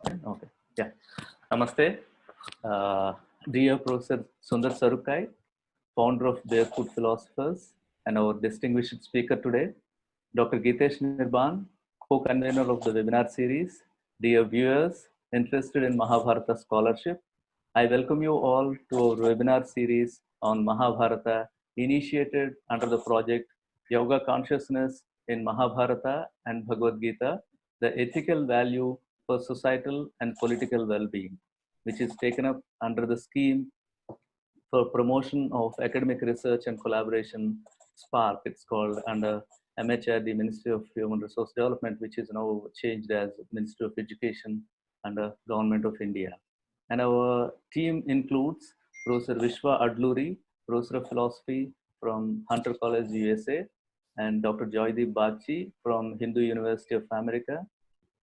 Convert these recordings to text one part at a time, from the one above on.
Okay. Yeah. Namaste. Dear Professor Sundar Sarukkai, founder of Barefoot Philosophers, and our distinguished speaker today, Dr. Gitesh Nirban, co-convener of the webinar series. Dear viewers interested in Mahabharata scholarship, I welcome you all to our webinar series on Mahabharata, initiated under the project Yoga Consciousness in Mahabharata and Bhagavad-Gita, the ethical value for societal and political well-being, which is taken up under the scheme for promotion of academic research and collaboration, SPARK, it's called, under MHRD, Ministry of Human Resource Development, which is now changed as Ministry of Education under Government of India. And our team includes Professor Vishwa Adluri, Professor of Philosophy from Hunter College, USA, and Dr. Joydeep Bagchi from Hindu University of America,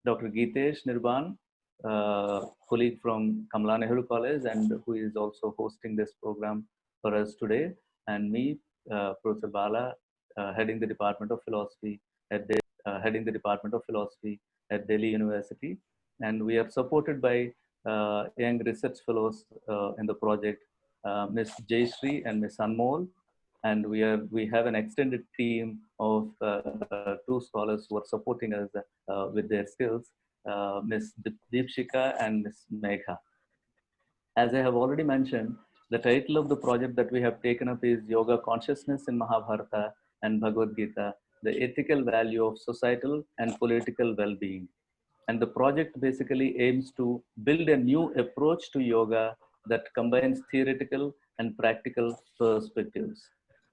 Dr. Gitesh Nirban, colleague from Kamala Nehru College, and who is also hosting this program for us today, and me, Professor Bala, heading the Department of Philosophy at Delhi University, and we are supported by young research fellows in the project, Ms. Jayashree and Ms. Anmol, and we have an extended team of two scholars who are supporting us with their skills, Ms. Deepshika and Ms. Megha. As I have already mentioned, the title of the project that we have taken up is Yoga Consciousness in Mahabharata and Bhagavad Gita, the ethical value of societal and political well-being. And the project basically aims to build a new approach to yoga that combines theoretical and practical perspectives.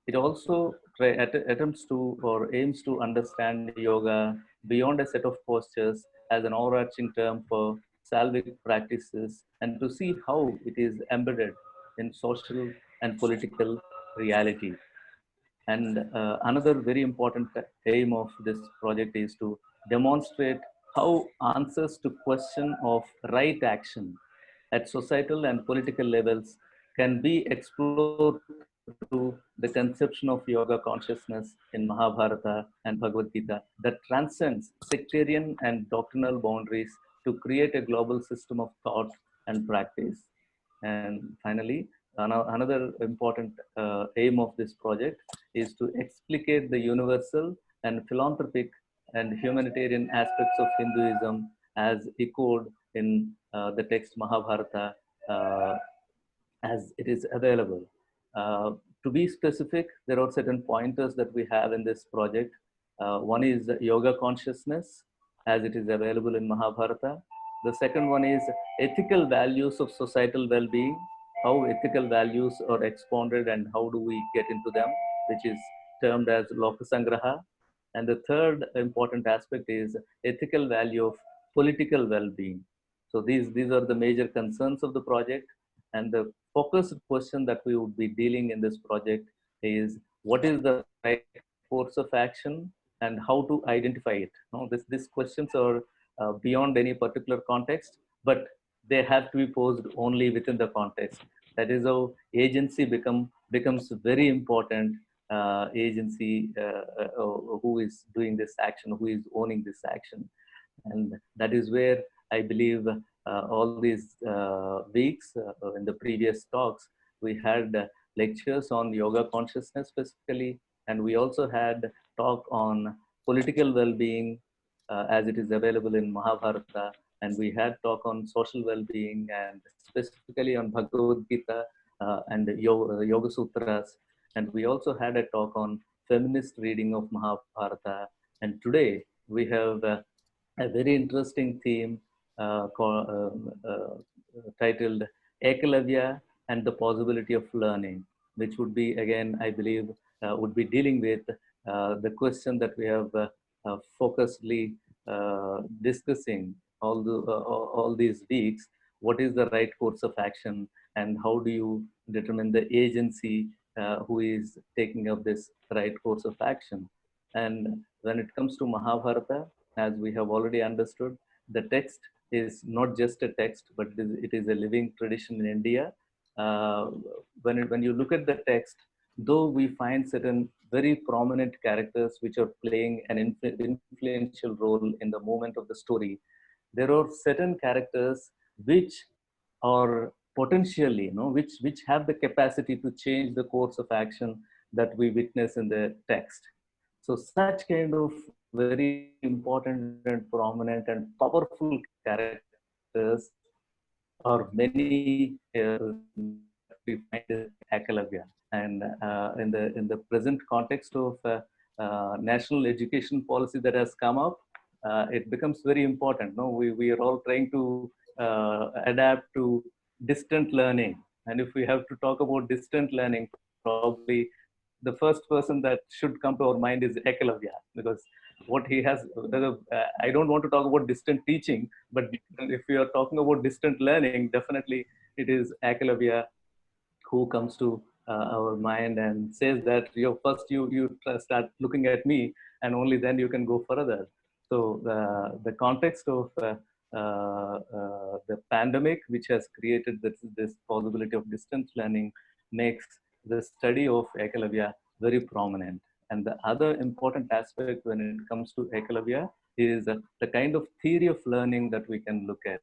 It also attempts to or aims to understand yoga beyond a set of postures as an overarching term for salvic practices, and to see how it is embedded in social and political reality. And another very important aim of this project is to demonstrate how answers to question of right action at societal and political levels can be explored through the conception of yoga consciousness in Mahabharata and Bhagavad Gita that transcends sectarian and doctrinal boundaries to create a global system of thought and practice. And finally, another important aim of this project is to explicate the universal and philanthropic and humanitarian aspects of Hinduism as echoed in the text Mahabharata as it is available. To be specific, there are certain pointers that we have in this project. One is yoga consciousness as it is available in Mahabharata. The second one is ethical values of societal well-being, how ethical values are expounded and how do we get into them, which is termed as Lokasangraha. And the third important aspect is ethical value of political well-being. So these are the major concerns of the project. And the focused question that we would be dealing in this project is what is the right course of action and how to identify it. No, these questions are beyond any particular context, but they have to be posed only within the context. That is how agency becomes very important. Agency who is doing this action, who is owning this action, and that is where I believe all these weeks in the previous talks we had lectures on yoga consciousness specifically, and we also had talk on political well-being as it is available in Mahabharata, and we had talk on social well-being and specifically on Bhagavad Gita and Yoga Sutras, and we also had a talk on feminist reading of Mahabharata, and today we have a very interesting theme titled Ekalavya and the Possibility of Learning, which would be, again, I believe, would be dealing with the question that we have focusedly discussing all these weeks. What is the right course of action and how do you determine the agency who is taking up this right course of action? And when it comes to Mahabharata, as we have already understood, the text is not just a text, but it is a living tradition in India. When you look at the text, though we find certain very prominent characters which are playing an influential role in the moment of the story, there are certain characters which are potentially, which have the capacity to change the course of action that we witness in the text. So such kind of very important and prominent and powerful characters are many that we find in Ekalavya. And in the present context of national education policy that has come up, it becomes very important. No, we are all trying to adapt to distant learning. And if we have to talk about distant learning, probably the first person that should come to our mind is Ekalavya, because what he has, I don't want to talk about distant teaching, but if we are talking about distant learning, definitely it is Ekalavya who comes to our mind and says that first you start looking at me, and only then you can go further. So the context of the pandemic, which has created this possibility of distance learning, makes the study of Ekalavya very prominent. And the other important aspect when it comes to Ekalavya is the kind of theory of learning that we can look at.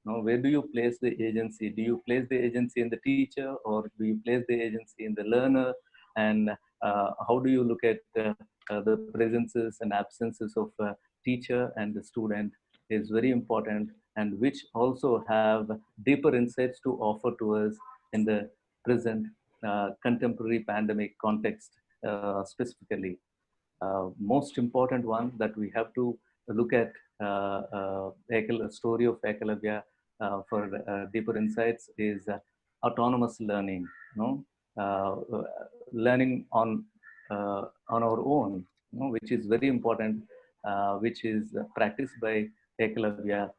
Now, where do you place the agency? Do you place the agency in the teacher, or do you place the agency in the learner? And how do you look at the presences and absences of teacher and the student is very important, and which also have deeper insights to offer to us in the present contemporary pandemic context specifically. Most important one that we have to look at story of Ekalavya for deeper insights is autonomous learning. Learning on our own, which is very important, which is practiced by Ekalavya,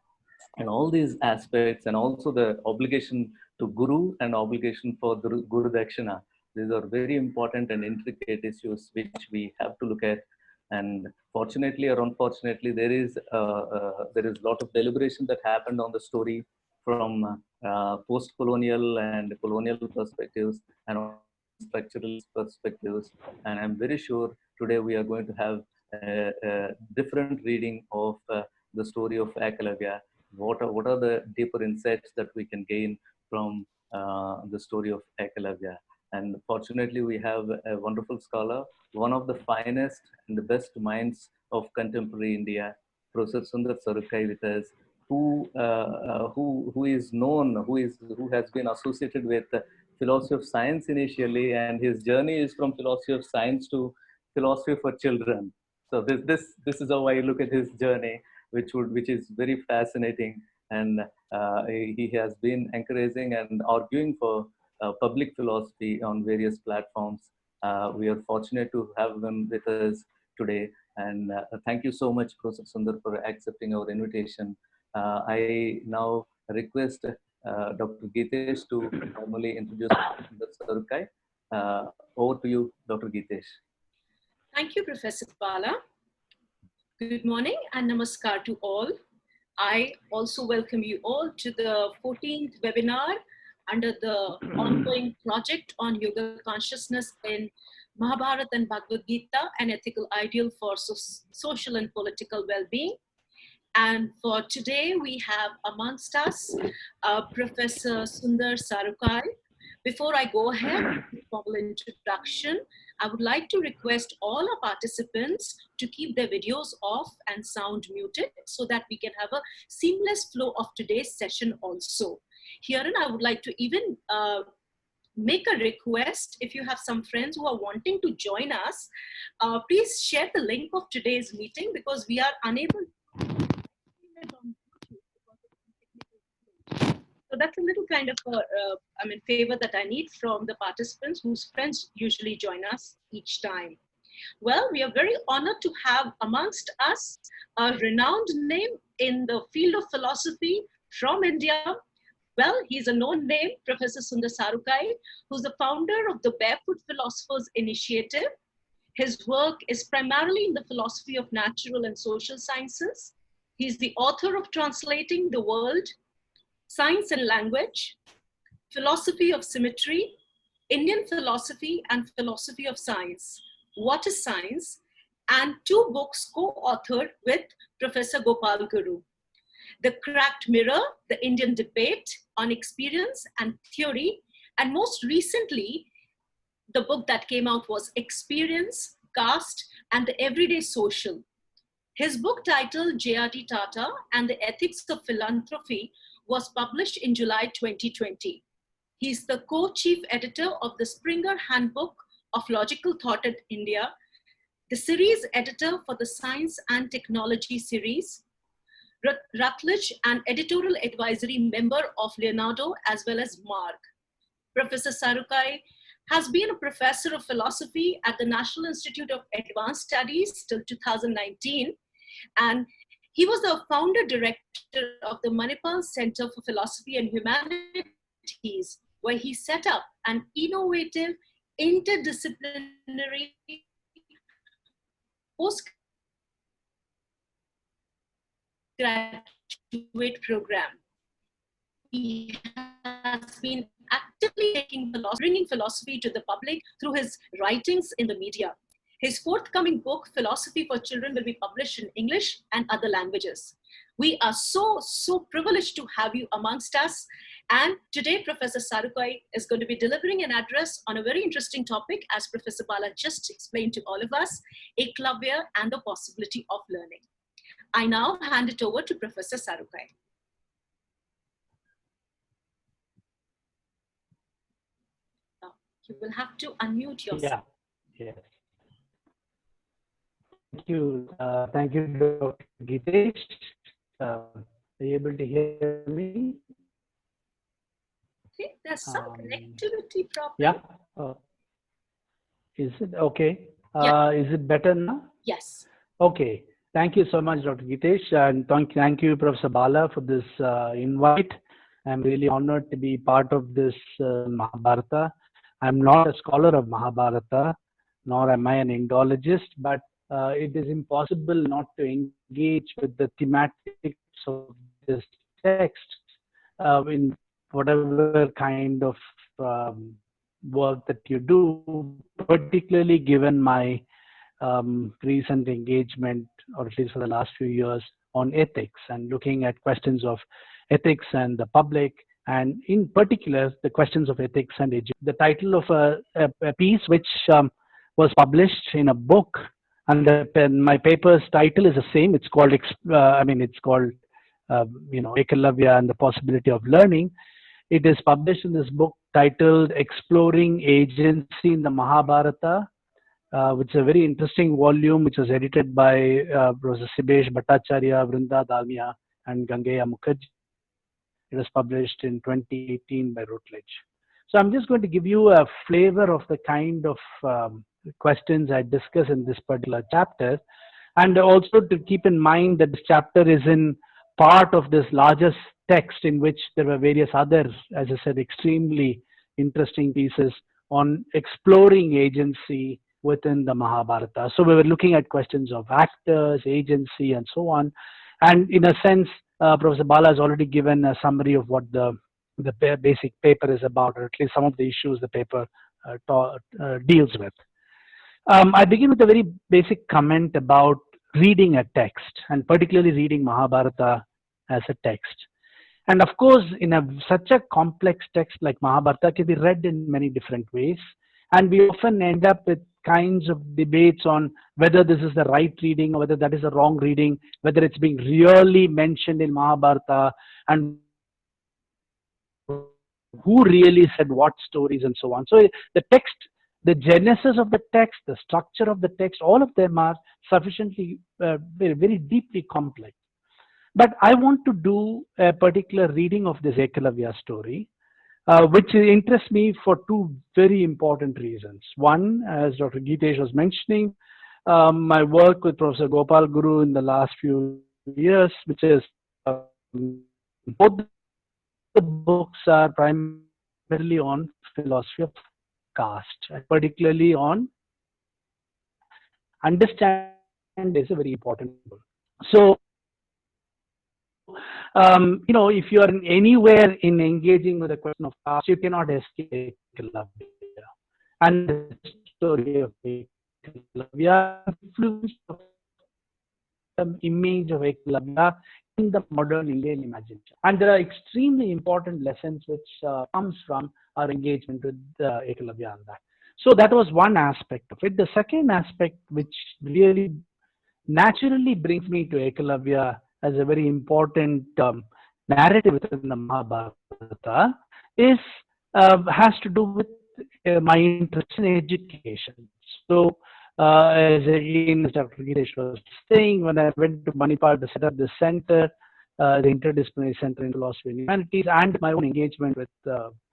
and all these aspects, and also the obligation to Guru and obligation for Guru Dakshina. These are very important and intricate issues which we have to look at. And fortunately or unfortunately, there is a lot of deliberation that happened on the story from post-colonial and colonial perspectives and structural perspectives. And I'm very sure today we are going to have a different reading of the story of Ekalavya. What are the deeper insights that we can gain from the story of Ekalavya? And fortunately, we have a wonderful scholar, one of the finest and the best minds of contemporary India, Professor Sundar Sarukkai, with us, who is known, who has been associated with philosophy of science initially, and his journey is from philosophy of science to philosophy for children. So this is how I look at his journey, which is very fascinating, and he has been encouraging and arguing for public philosophy on various platforms. We are fortunate to have him with us today, and thank you so much, Professor Sundar, for accepting our invitation. I now request Dr. Geetesh to formally introduce Dr. Sarukkai. Over to you, Dr. Geetesh. Thank you, Professor Pala. Good morning and namaskar to all. I also welcome you all to the 14th webinar under the ongoing project on yoga consciousness in Mahabharata and Bhagavad-Gita, an ethical ideal for social and political well-being. And for today, we have amongst us Professor Sundar Sarukkai. Before I go ahead with the formal introduction, I would like to request all our participants to keep their videos off and sound muted so that we can have a seamless flow of today's session also. Herein, I would like to even make a request. If you have some friends who are wanting to join us, please share the link of today's meeting, because we are unable to stream it on YouTube because of some technical issues. So that's a little kind of a favor that I need from the participants whose friends usually join us each time. Well, we are very honored to have amongst us a renowned name in the field of philosophy from India. Well, he's a known name, Professor Sundar Sarukkai, who's the founder of the Barefoot Philosophers Initiative. His work is primarily in the philosophy of natural and social sciences. He's the author of Translating the World, Science and Language, Philosophy of Symmetry, Indian Philosophy and Philosophy of Science, What is Science, and 2 books co-authored with Professor Gopal Guru. The Cracked Mirror, The Indian Debate on Experience and Theory, and most recently, the book that came out was Experience, Caste, and the Everyday Social. His book titled J.R.D. Tata and the Ethics of Philanthropy was published in July 2020. He's the co-chief editor of the Springer Handbook of Logical Thought in India, the series editor for the Science and Technology series, Rutledge and editorial advisory member of Leonardo as well as Mark. Professor Sarukkai has been a professor of philosophy at the National Institute of Advanced Studies till 2019, and he was the founder director of the Manipal Center for Philosophy and Humanities, where he set up an innovative interdisciplinary postgraduate program. He has been actively bringing philosophy to the public through his writings in the media. His forthcoming book, Philosophy for Children, will be published in English and other languages. We are so privileged to have you amongst us. And today, Professor Sarukkai is going to be delivering an address on a very interesting topic, as Professor Bala just explained to all of us, Ekalavya and the possibility of learning. I now hand it over to Professor Sarukkai. You will have to unmute yourself. Yeah. Yes. Thank you, Dr. Gitesh. Are you able to hear me? Okay, there's some connectivity problem. Yeah. Is it okay? Yeah. Is it better now? Yes. Okay. Thank you so much, Dr. Gitesh, and thank you, Professor Bala, for this invite. I'm really honored to be part of this Mahabharata. I'm not a scholar of Mahabharata, nor am I an Indologist, but it is impossible not to engage with the thematics of this text in whatever kind of work that you do, particularly given my recent engagement, or at least for the last few years, on ethics and looking at questions of ethics and the public, and in particular, the questions of ethics and education. The title of a piece which was published in a book, and my paper's title is the same. It's called, Ekalavya and the Possibility of Learning. It is published in this book titled Exploring Agency in the Mahabharata, which is a very interesting volume, which was edited by Professor Sibesh Bhattacharya, Vrinda Dalmia, and Gangeya Mukherjee. It was published in 2018 by Rutledge. So I'm just going to give you a flavor of the kind of questions I discuss in this particular chapter, and also to keep in mind that this chapter is in part of this larger text in which there were various other, as I said, extremely interesting pieces on exploring agency within the Mahabharata. So we were looking at questions of actors, agency, and so on. And in a sense, Professor Bala has already given a summary of what the basic paper is about, or at least some of the issues the paper deals with. I begin with a very basic comment about reading a text, and particularly reading Mahabharata as a text. And of course, in such a complex text like Mahabharata can be read in many different ways. And we often end up with kinds of debates on whether this is the right reading or whether that is the wrong reading, whether it's being really mentioned in Mahabharata, and who really said what stories and so on. So the text, the genesis of the text, the structure of the text, all of them are sufficiently very, very deeply complex. But I want to do a particular reading of this Ekalavya story, which interests me for two very important reasons. One, as Dr. Gitesh was mentioning, my work with Professor Gopal Guru in the last few years, which is both the books are primarily on philosophy of caste, and particularly on understanding is a very important book. So, if you are anywhere in engaging with the question of caste, you cannot escape Ekalavya. And the story of Ekalavya, influence of the image of Ekalavya the modern Indian imagination. And there are extremely important lessons which comes from our engagement with Ekalavya on that. So that was one aspect of it. The second aspect, which really naturally brings me to Ekalavya as a very important narrative within the Mahabharata, is has to do with my interest in education. So, as Dr. Giresh was saying, when I went to Manipal to set up the center, the interdisciplinary center in philosophy and humanities, and my own engagement with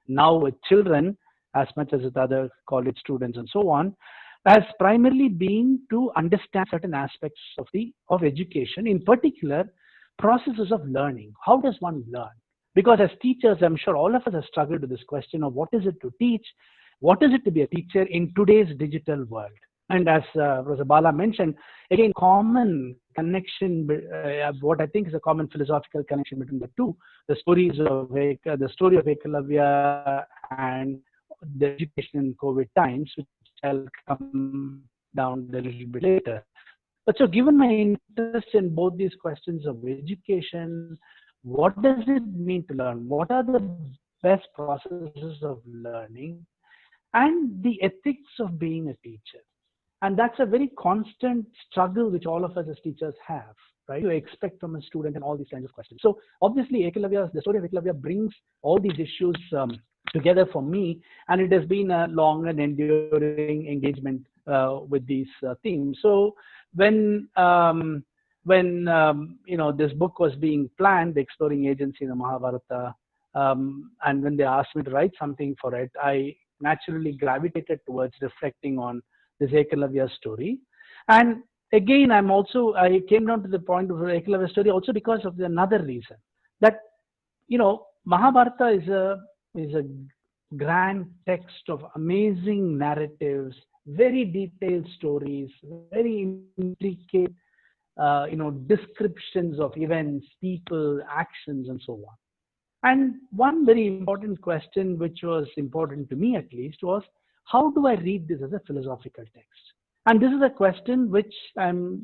now with children as much as with other college students and so on, has primarily been to understand certain aspects of education, in particular processes of learning. How does one learn? Because as teachers, I'm sure all of us have struggled with this question of what is it to teach, what is it to be a teacher in today's digital world. And as Professor Bala mentioned, again, common connection, what I think is a common philosophical connection between the two, the story of Ekalavya and the education in COVID times, which I'll come down a little bit later. But so given my interest in both these questions of education, what does it mean to learn? What are the best processes of learning? And the ethics of being a teacher. And that's a very constant struggle which all of us as teachers have, right? You expect from a student and all these kinds of questions. So obviously the story of Ekalavya brings all these issues together for me, and it has been a long and enduring engagement with these themes. So when this book was being planned, the Exploring Agency in the Mahabharata, and when they asked me to write something for it, I naturally gravitated towards reflecting on this Ekalavya story. And again, I came down to the point of the Ekalavya story also because of another reason, that Mahabharata is a grand text of amazing narratives, very detailed stories, very intricate descriptions of events, people, actions, and so on. And one very important question, which was important to me at least, was how do I read this as a philosophical text? And this is a question which I'm,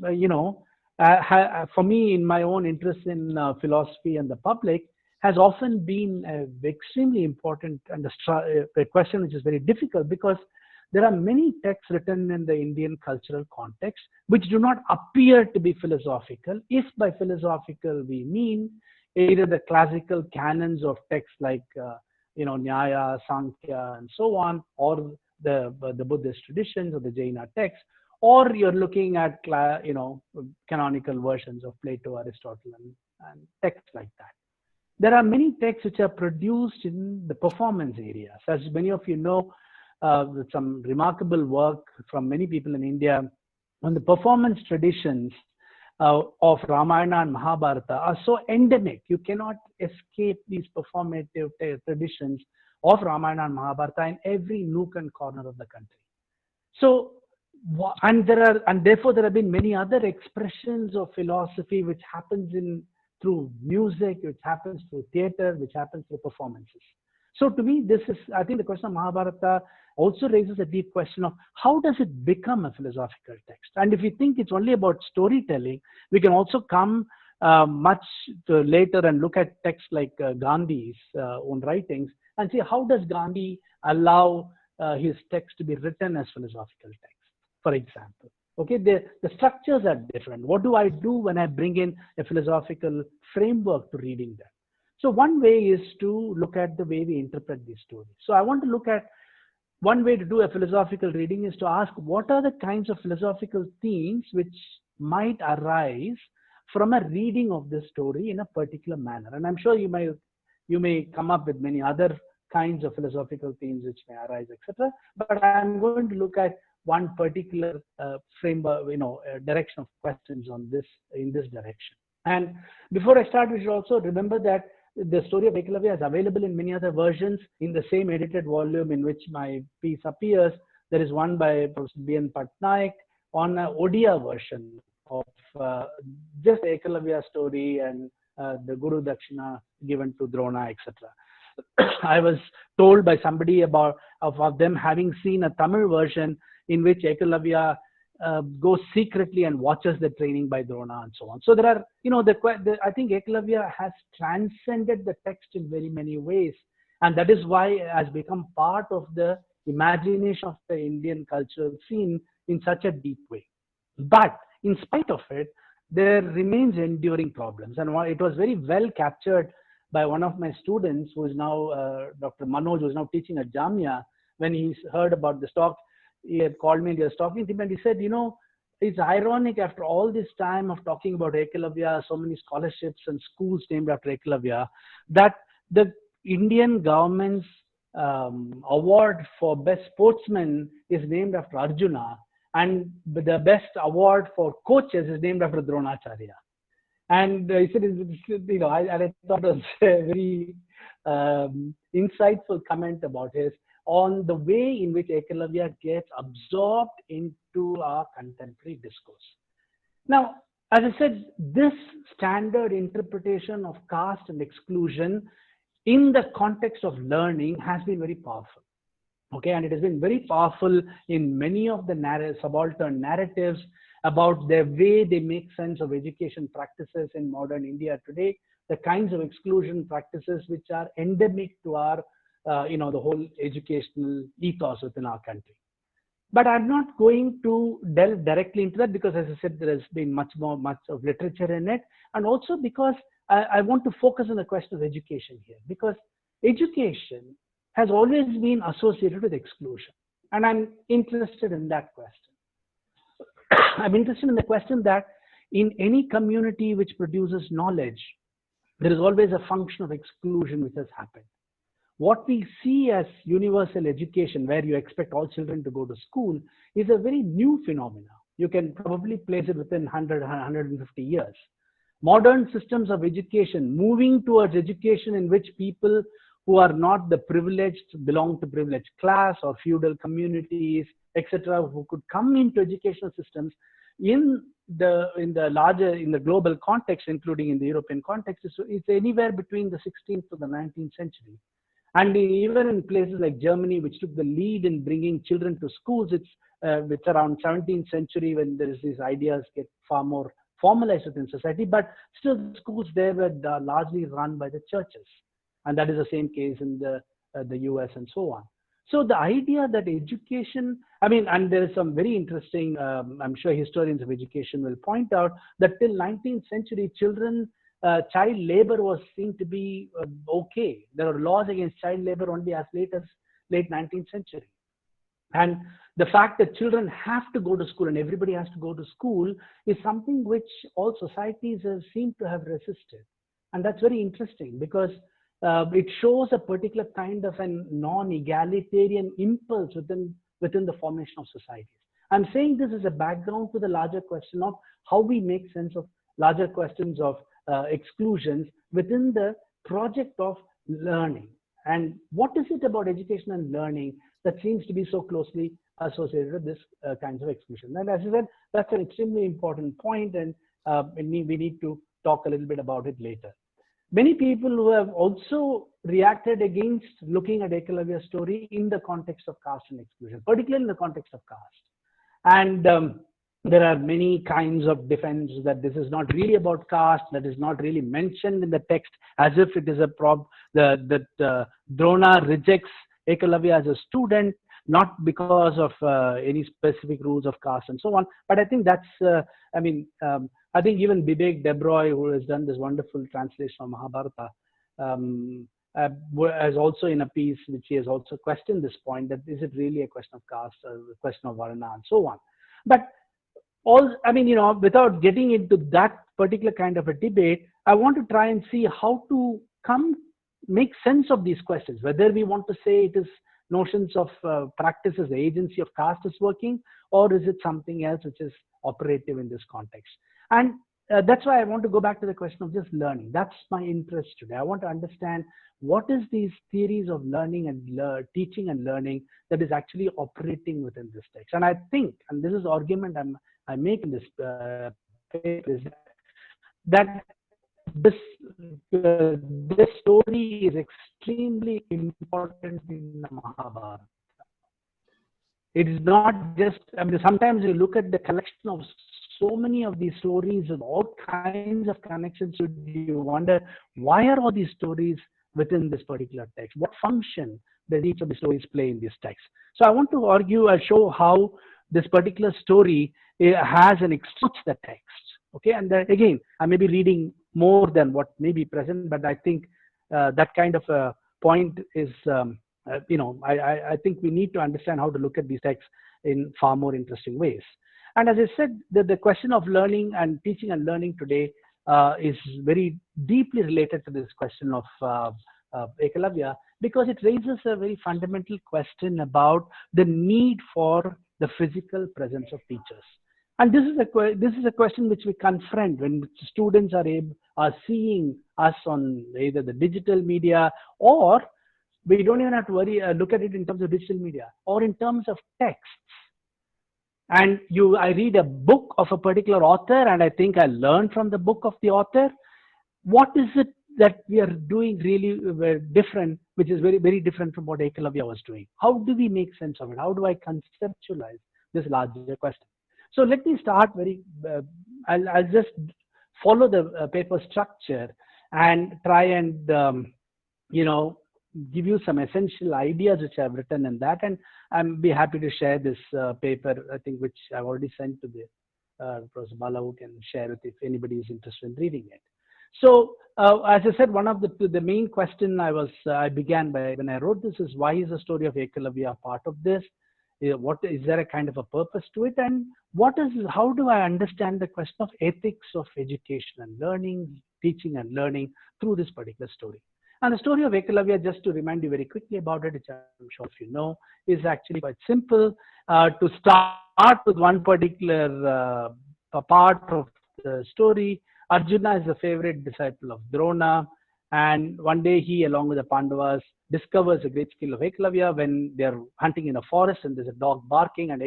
for me, in my own interest in philosophy and the public, has often been extremely important and a question which is very difficult, because there are many texts written in the Indian cultural context which do not appear to be philosophical. If by philosophical we mean either the classical canons of texts like Nyaya, Sankhya, and so on, or the Buddhist traditions or the Jaina texts, or you're looking at canonical versions of Plato, Aristotle, and texts like that. There are many texts which are produced in the performance areas. As many of you know, some remarkable work from many people in India on the performance traditions of Ramayana and Mahabharata are so endemic. You cannot escape these performative traditions of Ramayana and Mahabharata in every nook and corner of the country. So, and therefore there have been many other expressions of philosophy which happens through music, which happens through theater, which happens through performances. So to me, I think the question of Mahabharata also raises a deep question of how does it become a philosophical text? And if you think it's only about storytelling, we can also come much later and look at texts like Gandhi's own writings and see how does Gandhi allow his text to be written as philosophical text, for example. Okay, the structures are different. What do I do when I bring in a philosophical framework to reading them? So one way is to look at the way we interpret these stories. So I want to look at one way to do a philosophical reading is to ask what are the kinds of philosophical themes which might arise from a reading of this story in a particular manner. And I'm sure you may come up with many other kinds of philosophical themes which may arise, etc. But I'm going to look at one particular framework, direction of questions in this direction. And before I start, we should also remember that the story of Ekalavya is available in many other versions in the same edited volume in which my piece appears. There is one by Professor B.N. Patnaik on an Odia version of just the Ekalavya story and the Guru Dakshina given to Drona, etc. I was told by somebody of them having seen a Tamil version in which Ekalavya goes secretly and watches the training by Drona and so on. So there are, I think Ekalavya has transcended the text in very many ways, and that is why it has become part of the imagination of the Indian cultural scene in such a deep way. But in spite of it, there remains enduring problems, and it was very well captured by one of my students, who is now Dr. Manoj, who is now teaching at Jamia. When he heard about this talk, he had called me and he was talking to him, and he said, it's ironic after all this time of talking about Ekalavya, so many scholarships and schools named after Ekalavya, that the Indian government's award for best sportsman is named after Arjuna, and the best award for coaches is named after Dronacharya. And he said, I thought it was a very insightful comment about his on the way in which Ekalavya gets absorbed into our contemporary discourse. Now, as I said, this standard interpretation of caste and exclusion in the context of learning has been very powerful. Okay, and it has been very powerful in many of the subaltern narratives about the way they make sense of education practices in modern India today, the kinds of exclusion practices which are endemic to our, the whole educational ethos within our country. But I'm not going to delve directly into that because, as I said, there has been much of literature in it, and also because I want to focus on the question of education here, because education has always been associated with exclusion, and I'm interested in that question. I'm interested in the question that in any community which produces knowledge, there is always a function of exclusion which has happened. What we see as universal education, where you expect all children to go to school, is a very new phenomenon. You can probably place it within 100, 150 years. Modern systems of education, moving towards education in which people who are not the privileged, belong to privileged class or feudal communities, etc., who could come into educational systems in the global context, including in the European context, it's anywhere between the 16th to the 19th century. And even in places like Germany, which took the lead in bringing children to schools, it's around 17th century when these ideas get far more formalized within society. But still, the schools there were largely run by the churches, and that is the same case in the US and so on. So the idea that education, and there is some very interesting, I'm sure historians of education will point out that till 19th century, child labor was seen to be okay. There were laws against child labor only as late as late 19th century. And the fact that children have to go to school and everybody has to go to school is something which all societies seem to have resisted. And that's very interesting because it shows a particular kind of a non-egalitarian impulse within the formation of societies. I'm saying this as a background to the larger question of how we make sense of larger questions of exclusions within the project of learning. And what is it about education and learning that seems to be so closely associated with this kinds of exclusion? And as I said, that's an extremely important point, and we need to talk a little bit about it later. Many people who have also reacted against looking at Ekalavya's story in the context of caste and exclusion, particularly in the context of caste. And there are many kinds of defense that this is not really about caste, that is not really mentioned in the text, as if it is a that Drona rejects Ekalavya as a student, not because of any specific rules of caste and so on. But I think that's, I think even Vivek Debroy, who has done this wonderful translation of Mahabharata, has also in a piece which he has also questioned this point, that is it really a question of caste or a question of Varna and so on. But without getting into that particular kind of a debate, I want to try and see how to make sense of these questions, whether we want to say it is notions of practices, the agency of caste is working, or is it something else which is operative in this context. And that's why I want to go back to the question of just learning. That's my interest today. I want to understand what is these theories of learning and teaching and learning that is actually operating within this text. And I think, and this is the argument I make in this paper, is that this story is extremely important in the Mahabharata. It is not just, I mean, sometimes you look at the collection of so many of these stories with all kinds of connections, you wonder, why are all these stories within this particular text? What function does each of the stories play in this text? So I want to argue and show how this particular story has an extends the text. Okay, and again, I may be reading more than what may be present, but I think that kind of a point is, I think we need to understand how to look at these texts in far more interesting ways. And as I said, the question of learning and teaching and learning today is very deeply related to this question of Ekalavya, because it raises a very fundamental question about the need for the physical presence of teachers. And this is a question which we confront when students are seeing us on either the digital media, or we don't even have to look at it in terms of digital media or in terms of texts. And I read a book of a particular author, and I think I learn from the book of the author. What is it that we are doing really very different, which is very, very different from what Ekalavya was doing? How do we make sense of it? How do I conceptualize this larger question? So let me start I'll just follow the paper structure and try and, give you some essential ideas which I've written in that. And I'm be happy to share this paper, I think, which I've already sent to the Professor Bala, who can share it if anybody is interested in reading it. So as I said, one of the main question I began by when I wrote this is, why is the story of Ekalavya a part of this? What is there a kind of a purpose to it, and how do I understand the question of ethics of education and learning, teaching and learning through this particular story? And the story of Ekalavya, just to remind you very quickly about it, which I'm sure if you know, is actually quite simple. To start with one particular part of the story, Arjuna is a favorite disciple of Drona, and one day he, along with the Pandavas, discovers a great skill of Ekalavya when they're hunting in a forest and there's a dog barking, and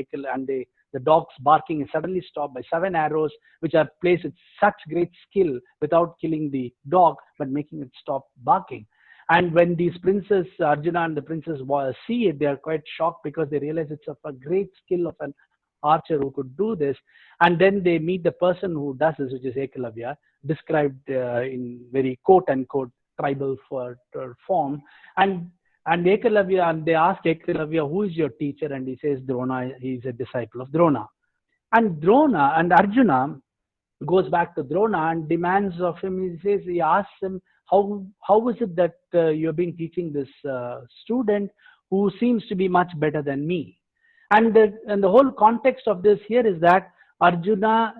the dog's barking is suddenly stopped by 7 arrows, which are placed with such great skill without killing the dog, but making it stop barking. And when these princes, Arjuna and the princes, see it, they are quite shocked because they realize it's of a great skill of an archer who could do this. And then they meet the person who does this, which is Ekalavya, described in very quote-unquote tribal form. And Ekalavya, and they ask Ekalavya, who is your teacher? And he says Drona, he's a disciple of Drona. And Arjuna goes back to Drona and demands of him, he asks him, how is it that you've been teaching this student who seems to be much better than me? And the whole context of this here is that Drona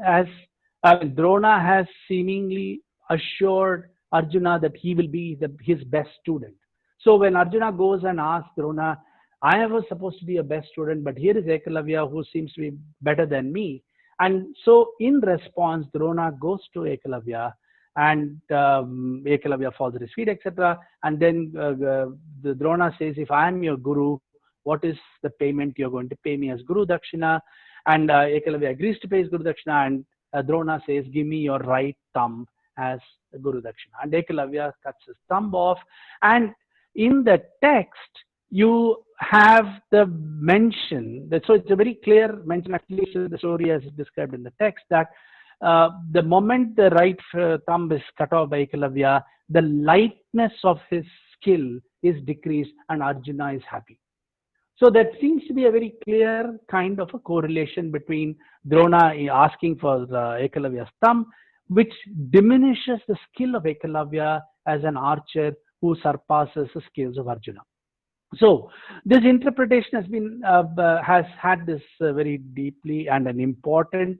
has seemingly assured Arjuna that he will be his best student. So when Arjuna goes and asks Drona, I was supposed to be a best student, but here is Ekalavya who seems to be better than me. And so in response, Drona goes to Ekalavya, and Ekalavya falls at his feet, etc. And then the Drona says, if I am your guru, what is the payment you're going to pay me as Guru Dakshina? And Ekalavya agrees to pay his Guru Dakshina, and Drona says, give me your right thumb as Guru Dakshina. And Ekalavya cuts his thumb off. And in the text, you have the mention, so it's a very clear mention, at least in the story as described in the text, that the moment the right thumb is cut off by Ekalavya, the lightness of his skill is decreased and Arjuna is happy. So that seems to be a very clear kind of a correlation between Drona asking for Ekalavya's thumb, which diminishes the skill of Ekalavya as an archer who surpasses the skills of Arjuna. So this interpretation has had this very deeply and an important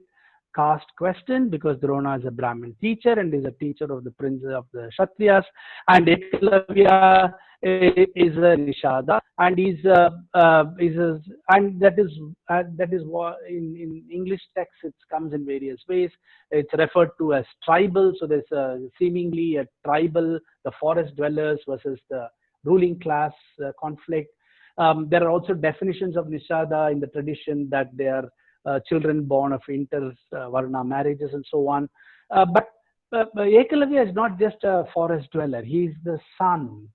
caste question, because Drona is a Brahmin teacher and is a teacher of the prince of the Kshatriyas, and Ekalavya is a Nishada, and and that is what in English text it comes in various ways. It's referred to as tribal, so there's seemingly a tribal, the forest dwellers versus the ruling class conflict. There are also definitions of Nishada in the tradition that they are children born of inter-varna marriages and so on. But Ekalavya is not just a forest dweller. He is the son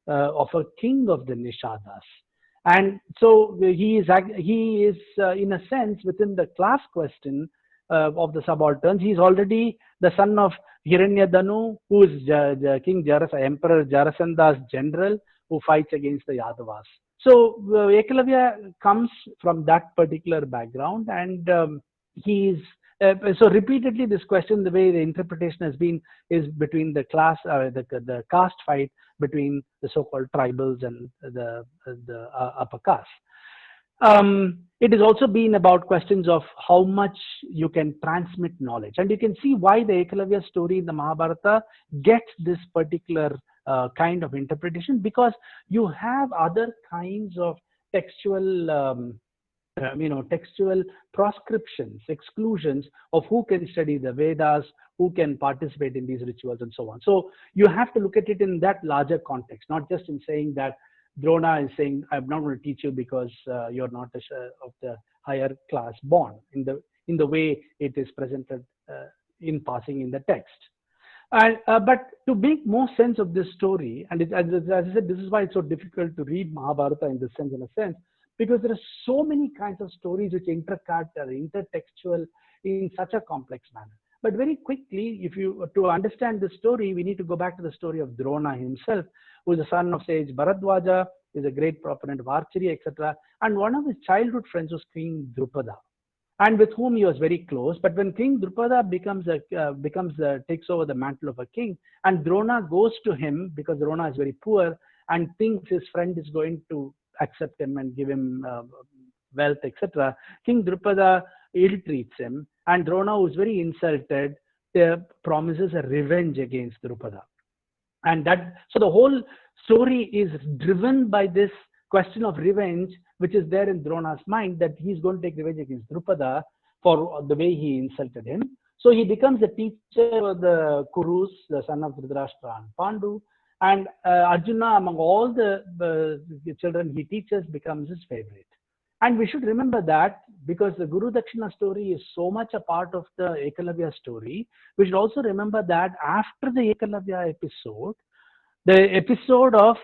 of a king of the Nishadas. And so he is in a sense within the class question of the subalterns. He's already the son of Hiranyadanu, who is King Emperor Jarasanda's general, who fights against the Yadavas. So Ekalavya comes from that particular background, and he's so repeatedly this question, the way the interpretation has been, is between the class, the caste fight between the so-called tribals and the upper caste. It has also been about questions of how much you can transmit knowledge, and you can see why the Ekalavya story in the Mahabharata gets this particular kind of interpretation, because you have other kinds of textual textual proscriptions, exclusions of who can study the Vedas, who can participate in these rituals, and so on. So you have to look at it in that larger context, not just in saying that Drona is saying, I'm not going to teach you because you're not of the higher class born, in the way it is presented in passing in the text. But to make more sense of this story, and as I said, this is why it's so difficult to read Mahabharata in this sense, because there are so many kinds of stories which intercut or intertextual in such a complex manner. But very quickly, to understand the story, we need to go back to the story of Drona himself, who is the son of sage Bharadwaja, is a great proponent of archery, etc. And one of his childhood friends was King Drupada, and with whom he was very close. But when King Drupada takes over the mantle of a king, and Drona goes to him because Drona is very poor and thinks his friend is going to accept him and give him wealth, etc. King Drupada ill-treats him, and Drona, who is very insulted, promises a revenge against Drupada. And so the whole story is driven by this question of revenge, which is there in Drona's mind, that he's going to take revenge against Drupada for the way he insulted him. So he becomes a teacher of the Kurus, the son of Dhritarashtra and Pandu, and Arjuna, among all the children he teaches, becomes his favorite. And we should remember that, because the Guru Dakshina story is so much a part of the Ekalavya story, we should also remember that after the Ekalavya episode, the episode of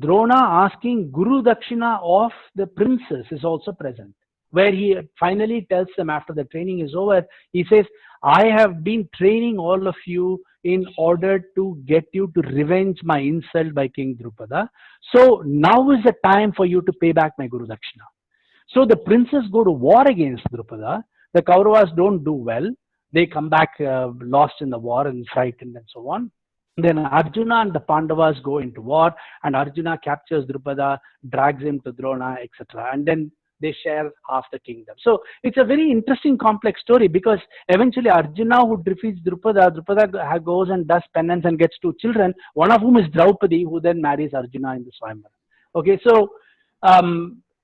Drona asking Guru Dakshina of the princess is also present, where he finally tells them after the training is over, he says, I have been training all of you in order to get you to revenge my insult by King Drupada. So now is the time for you to pay back my Guru Dakshina. So the princes go to war against Drupada. The Kauravas don't do well. They come back lost in the war and frightened and so on. Then Arjuna and the Pandavas go into war, and Arjuna captures Drupada, drags him to Drona, etc. And then they share half the kingdom. So it's a very interesting, complex story, because eventually Arjuna, who defeats Drupada, goes and does penance and gets 2 children, one of whom is Draupadi, who then marries Arjuna in the Swayamvara. Okay, so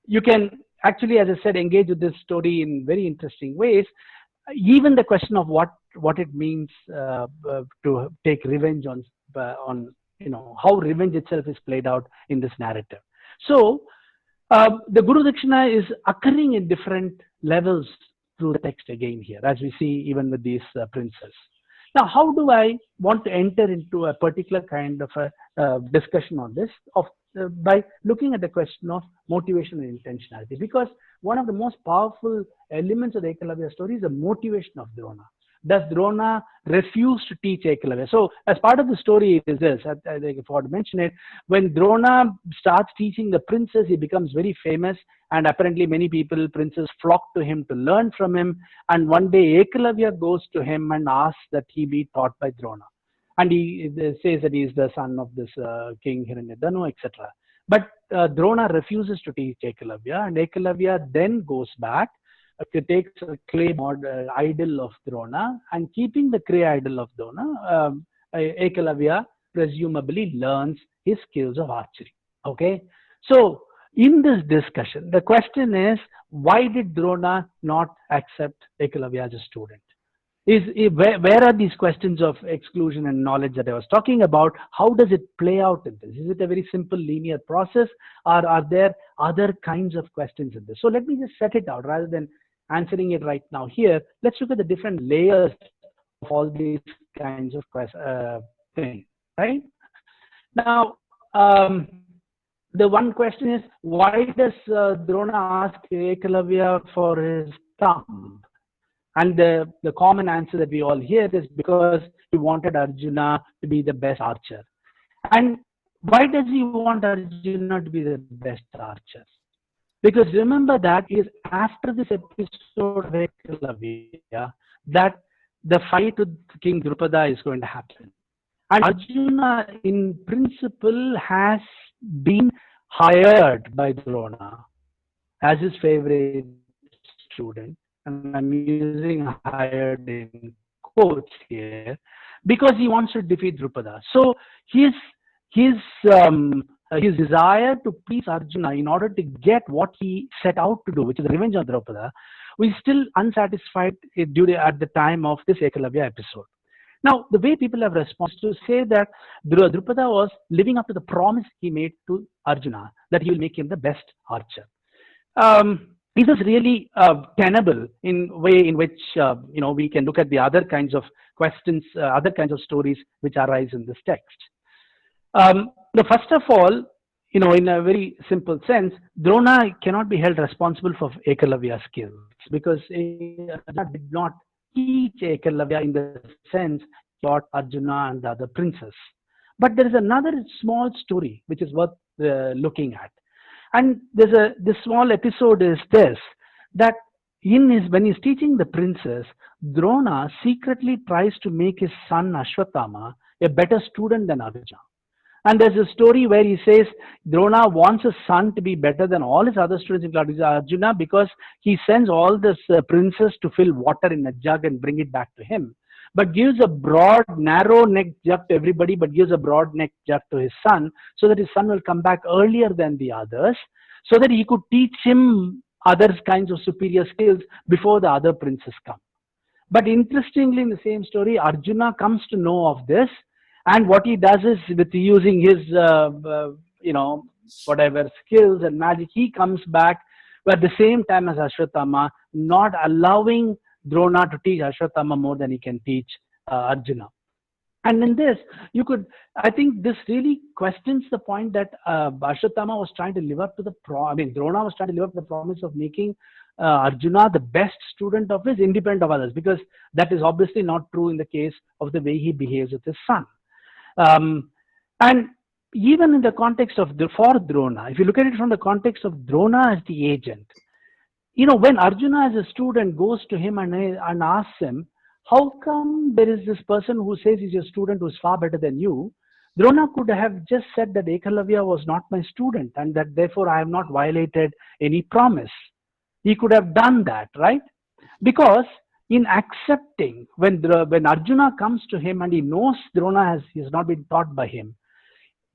you can actually, as I said, engage with this story in very interesting ways. Even the question of what it means to take revenge on how revenge itself is played out in this narrative. So the Guru Dakshina is occurring in different levels through the text again here, as we see even with these princes. Now, how do I want to enter into a particular kind of a discussion on this? By looking at the question of motivation and intentionality, because one of the most powerful elements of the Ekalavya story is the motivation of Drona. Does Drona refuse to teach Ekalavya? So as part of the story, it is this, I forgot to mention it, when Drona starts teaching the princes, he becomes very famous, and apparently many princes flock to him to learn from him, and one day Ekalavya goes to him and asks that he be taught by Drona. And he says that he is the son of this king Hiranyadanu, etc. But Drona refuses to teach Ekalavya, and Ekalavya then goes back, takes a clay idol of Drona, and keeping the clay idol of Drona, Ekalavya presumably learns his skills of archery. Okay, so in this discussion, the question is, why did Drona not accept Ekalavya as a student? Where are these questions of exclusion and knowledge that I was talking about? How does it play out in this? Is it a very simple linear process, or are there other kinds of questions in this? So let me just set it out rather than answering it right now here. Let's look at the different layers of all these kinds of things, right? Now, the one question is, why does Drona ask Ekalavya for his thumb? And the common answer that we all hear is because he wanted Arjuna to be the best archer. And why does he want Arjuna to be the best archer? Because remember that it is after this episode of Ekalavya that the fight with King Drupada is going to happen. And Arjuna, in principle, has been hired by Drona as his favorite student. And I'm using hired in quotes here because he wants to defeat Drupada. So his desire to please Arjuna in order to get what he set out to do, which is the revenge on Drupada, was still unsatisfied at the time of this Ekalavya episode. Now, the way people have responded to say that Drupada was living up to the promise he made to Arjuna that he will make him the best archer. This is really tenable in way in which we can look at the other kinds of questions, other kinds of stories which arise in this text. First of all, in a very simple sense, Drona cannot be held responsible for Ekalavya's skills because he did not teach Ekalavya in the sense he taught Arjuna and the other princes. But there is another small story which is worth looking at. And this small episode is this, that when he's teaching the princes, Drona secretly tries to make his son Ashwatthama a better student than Arjuna. And there's a story where he says Drona wants his son to be better than all his other students, including Arjuna, because he sends all the princes to fill water in a jug and bring it back to him, but gives a broad, narrow-necked jug to everybody, but gives a broad-necked jug to his son, so that his son will come back earlier than the others, so that he could teach him other kinds of superior skills before the other princes come. But interestingly, in the same story, Arjuna comes to know of this, and what he does is, with using his, whatever skills and magic, he comes back at the same time as Ashwatthama, not allowing Drona to teach Ashwatthama more than he can teach Arjuna. And in this, I think this really questions the point that Ashwatthama was trying to live up to Drona was trying to live up to the promise of making Arjuna the best student of his, independent of others, because that is obviously not true in the case of the way he behaves with his son. And even in the context of for Drona, if you look at it from the context of Drona as the agent, when Arjuna as a student goes to him and asks him, how come there is this person who says he's a student who is far better than you? Drona could have just said that Ekalavya was not my student and that therefore I have not violated any promise. He could have done that, right? Because in accepting, when Arjuna comes to him and he knows Drona has not been taught by him,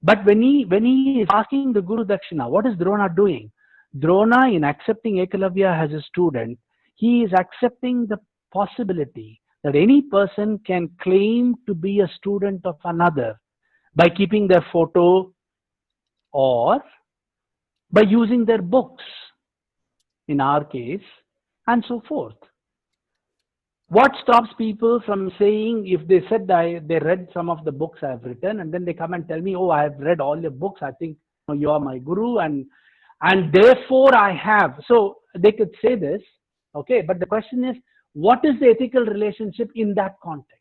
but when he is asking the Guru Dakshina, what is Drona doing? Drona, in accepting Ekalavya as a student, he is accepting the possibility that any person can claim to be a student of another by keeping their photo or by using their books, in our case, and so forth. What stops people from saying, if they said they read some of the books I have written, and then they come and tell me, oh, I have read all your books, I think you are my guru, and therefore I have. So they could say this, okay, but the question is, what is the ethical relationship in that context?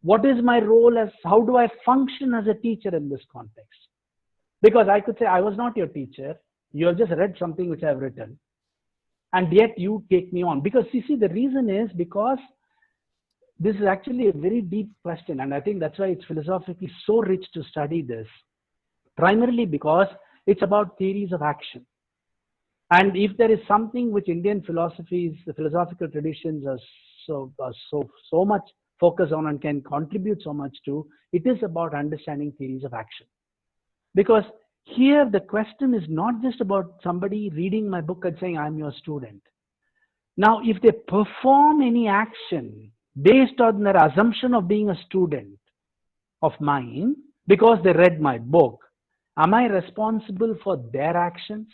What is my role how do I function as a teacher in this context? Because I could say, I was not your teacher, you have just read something which I have written, and yet you take me on. Because you see, the reason is because this is actually a very deep question, and I think that's why it's philosophically so rich to study this, primarily because it's about theories of action. And if there is something which Indian philosophies, the philosophical traditions are so much focused on and can contribute so much to, it is about understanding theories of action. Because here the question is not just about somebody reading my book and saying, I'm your student. Now, if they perform any action based on their assumption of being a student of mine, because they read my book, am I responsible for their actions?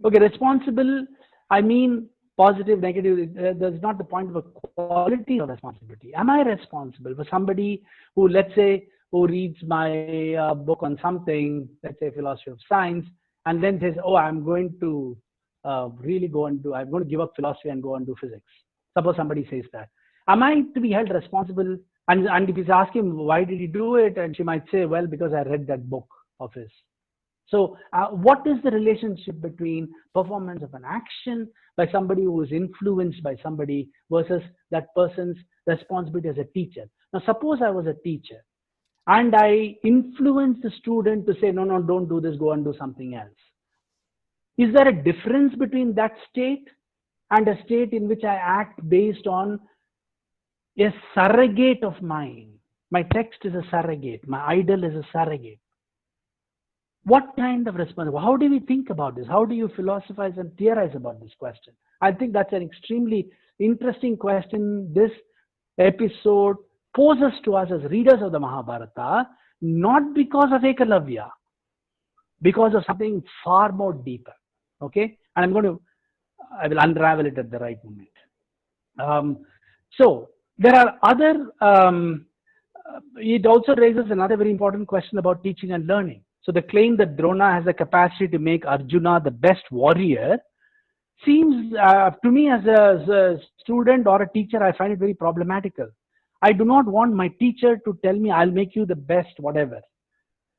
Okay, responsible, I mean positive, negative, there's not the point of a quality of responsibility. Am I responsible for somebody who, let's say, who reads my book on something, let's say philosophy of science, and then says, oh, I'm going to really go and I'm going to give up philosophy and go and do physics. Suppose somebody says that. Am I to be held responsible? And if you ask him, why did he do it? And she might say, well, because I read that book of his. So what is the relationship between performance of an action by somebody who is influenced by somebody versus that person's responsibility as a teacher? Now, suppose I was a teacher and I influenced the student to say, no, no, don't do this, go and do something else. Is there a difference between that state and a state in which I act based on a surrogate of mine? My text is a surrogate. My idol is a surrogate. What kind of response? How do we think about this? How do you philosophize and theorize about this question? I think that's an extremely interesting question this episode poses to us as readers of the Mahabharata, not because of Ekalavya, because of something far more deeper. Okay? And I will unravel it at the right moment. So there are other, it also raises another very important question about teaching and learning. So the claim that Drona has the capacity to make Arjuna the best warrior seems, to me as a student or a teacher, I find it very problematical. I do not want my teacher to tell me, I'll make you the best, whatever.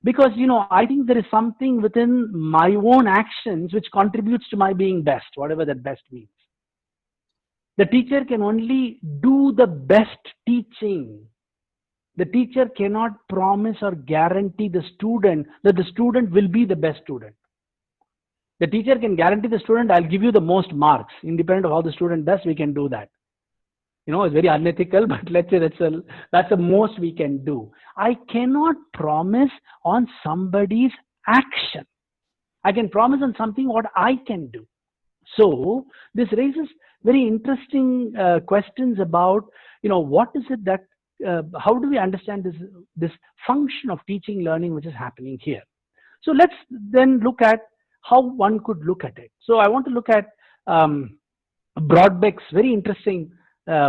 Because, I think there is something within my own actions which contributes to my being best, whatever that best means. The teacher can only do the best teaching. The teacher cannot promise or guarantee the student that the student will be the best student. The teacher can guarantee the student, I'll give you the most marks. Independent of how the student does, we can do that. It's very unethical, but let's say that's the most we can do. I cannot promise on somebody's action. I can promise on something what I can do. So this raises very interesting questions about, what is it that, how do we understand this function of teaching, learning, which is happening here? So let's then look at how one could look at it. So I want to look at Broadbeck's very interesting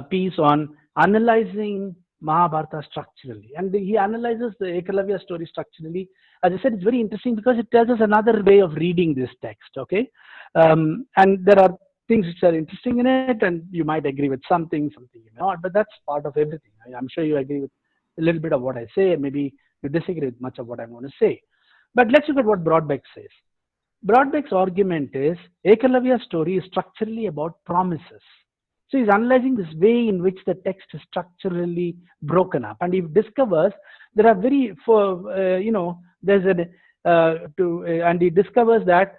piece on analyzing Mahabharata structurally. And he analyzes the Ekalavya story structurally. As I said, it's very interesting because it tells us another way of reading this text, okay? And there are things which are interesting in it, and you might agree with something you may not, but that's part of everything. I'm sure you agree with a little bit of what I say, and maybe you disagree with much of what I'm going to say. But let's look at what Broadbeck says. Broadbeck's argument is Ekalavya's story is structurally about promises. So he's analyzing this way in which the text is structurally broken up, and he discovers there are and he discovers that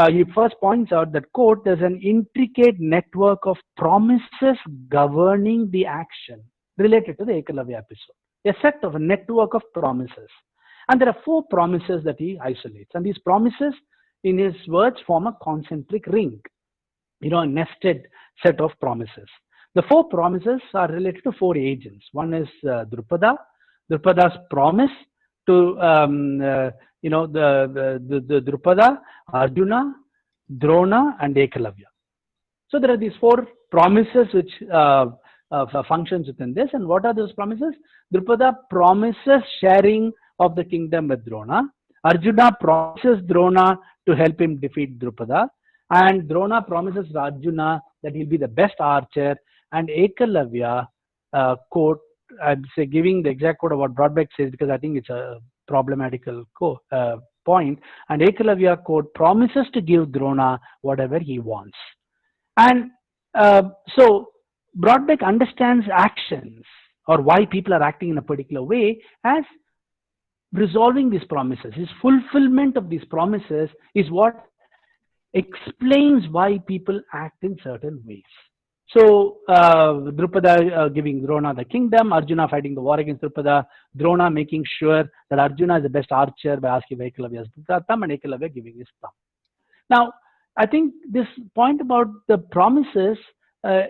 he first points out that, quote, there's an intricate network of promises governing the action related to the Ekalavya episode. A network of promises. And there are 4 promises that he isolates. And these promises, in his words, form a concentric ring. A nested set of promises. The 4 promises are related to 4 agents. One is Drupada. Drupada's promise to the Drupada, Arjuna, Drona, and Ekalavya. So there are these 4 promises which functions within this. And what are those promises? Drupada promises sharing of the kingdom with Drona. Arjuna promises Drona to help him defeat Drupada. And Drona promises Arjuna that he'll be the best archer. And Ekalavya, quote, I'd say giving the exact quote of what Broadbeck says because I think it's a problematical point. And Ekalavya, quote, promises to give Drona whatever he wants. And so Broadbeck understands actions or why people are acting in a particular way as resolving these promises. His fulfillment of these promises is what explains why people act in certain ways. So Drupada giving Drona the kingdom, Arjuna fighting the war against Drupada, Drona making sure that Arjuna is the best archer by asking Ekalavya's thumb, and Ekalavya giving his thumb. Now, I think this point about the promises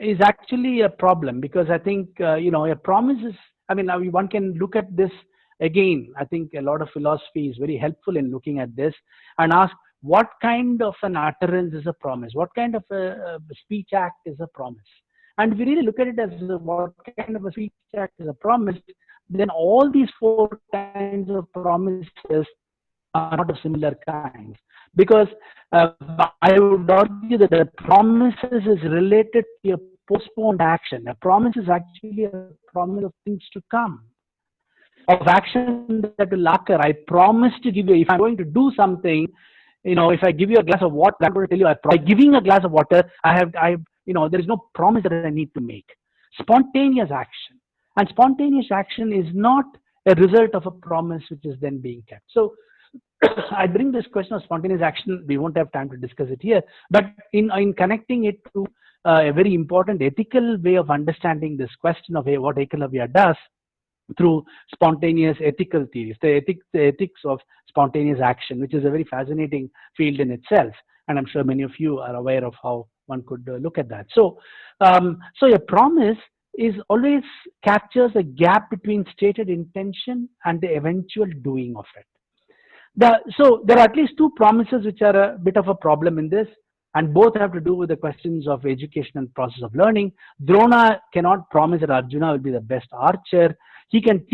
is actually a problem because I think, a promise is, one can look at this again. I think a lot of philosophy is very helpful in looking at this and ask, what kind of an utterance is a promise? What kind of a speech act is a promise? And if you really look at it as what kind of a speech act is a promise, then all these four kinds of promises are not of similar kinds. Because I would argue that the promises is related to a postponed action. A promise is actually a promise of things to come, of action that will occur. I promise to give you, if I'm going to do something, if I give you a glass of water, I'm going to tell you, by giving a glass of water, there is no promise that I need to make. Spontaneous action. And spontaneous action is not a result of a promise which is then being kept. So I bring this question of spontaneous action. We won't have time to discuss it here, but in connecting it to a very important ethical way of understanding this question of what Ekalavya does through spontaneous ethical theories, the ethics of spontaneous action, which is a very fascinating field in itself. And I'm sure many of you are aware of how one could look at that. So a promise is always captures a gap between stated intention and the eventual doing of it. So there are at least two promises which are a bit of a problem in this, and both have to do with the questions of education and process of learning. Drona cannot promise that Arjuna will be the best archer. He can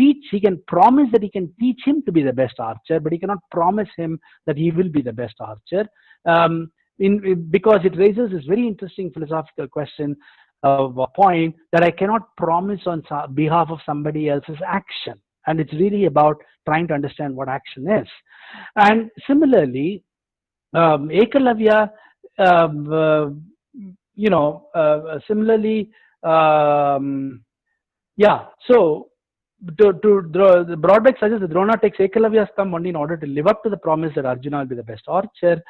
promise that he can teach him to be the best archer, but he cannot promise him that he will be the best archer, because it raises this very interesting philosophical question of a point that I cannot promise on behalf of somebody else's action. And it's really about trying to understand what action is. And similarly, Ekalavya, so the Broadback suggests that Drona takes Ekalavya's thumb only in order to live up to the promise that Arjuna will be the best archer.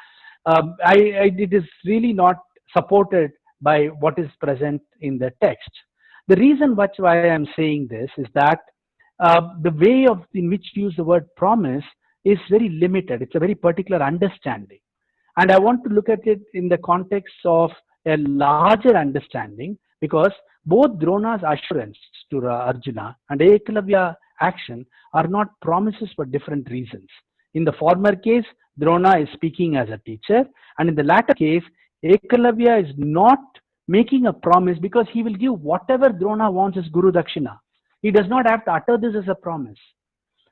It is really not supported by what is present in the text. The reason why I am saying this is that the way in which you use the word promise is very limited. It's a very particular understanding. And I want to look at it in the context of a larger understanding, because both Drona's assurance to Arjuna and Ekalavya action are not promises for different reasons. In the former case, Drona is speaking as a teacher, and in the latter case, Ekalavya is not making a promise because he will give whatever Drona wants as Guru Dakshina. He does not have to utter this as a promise.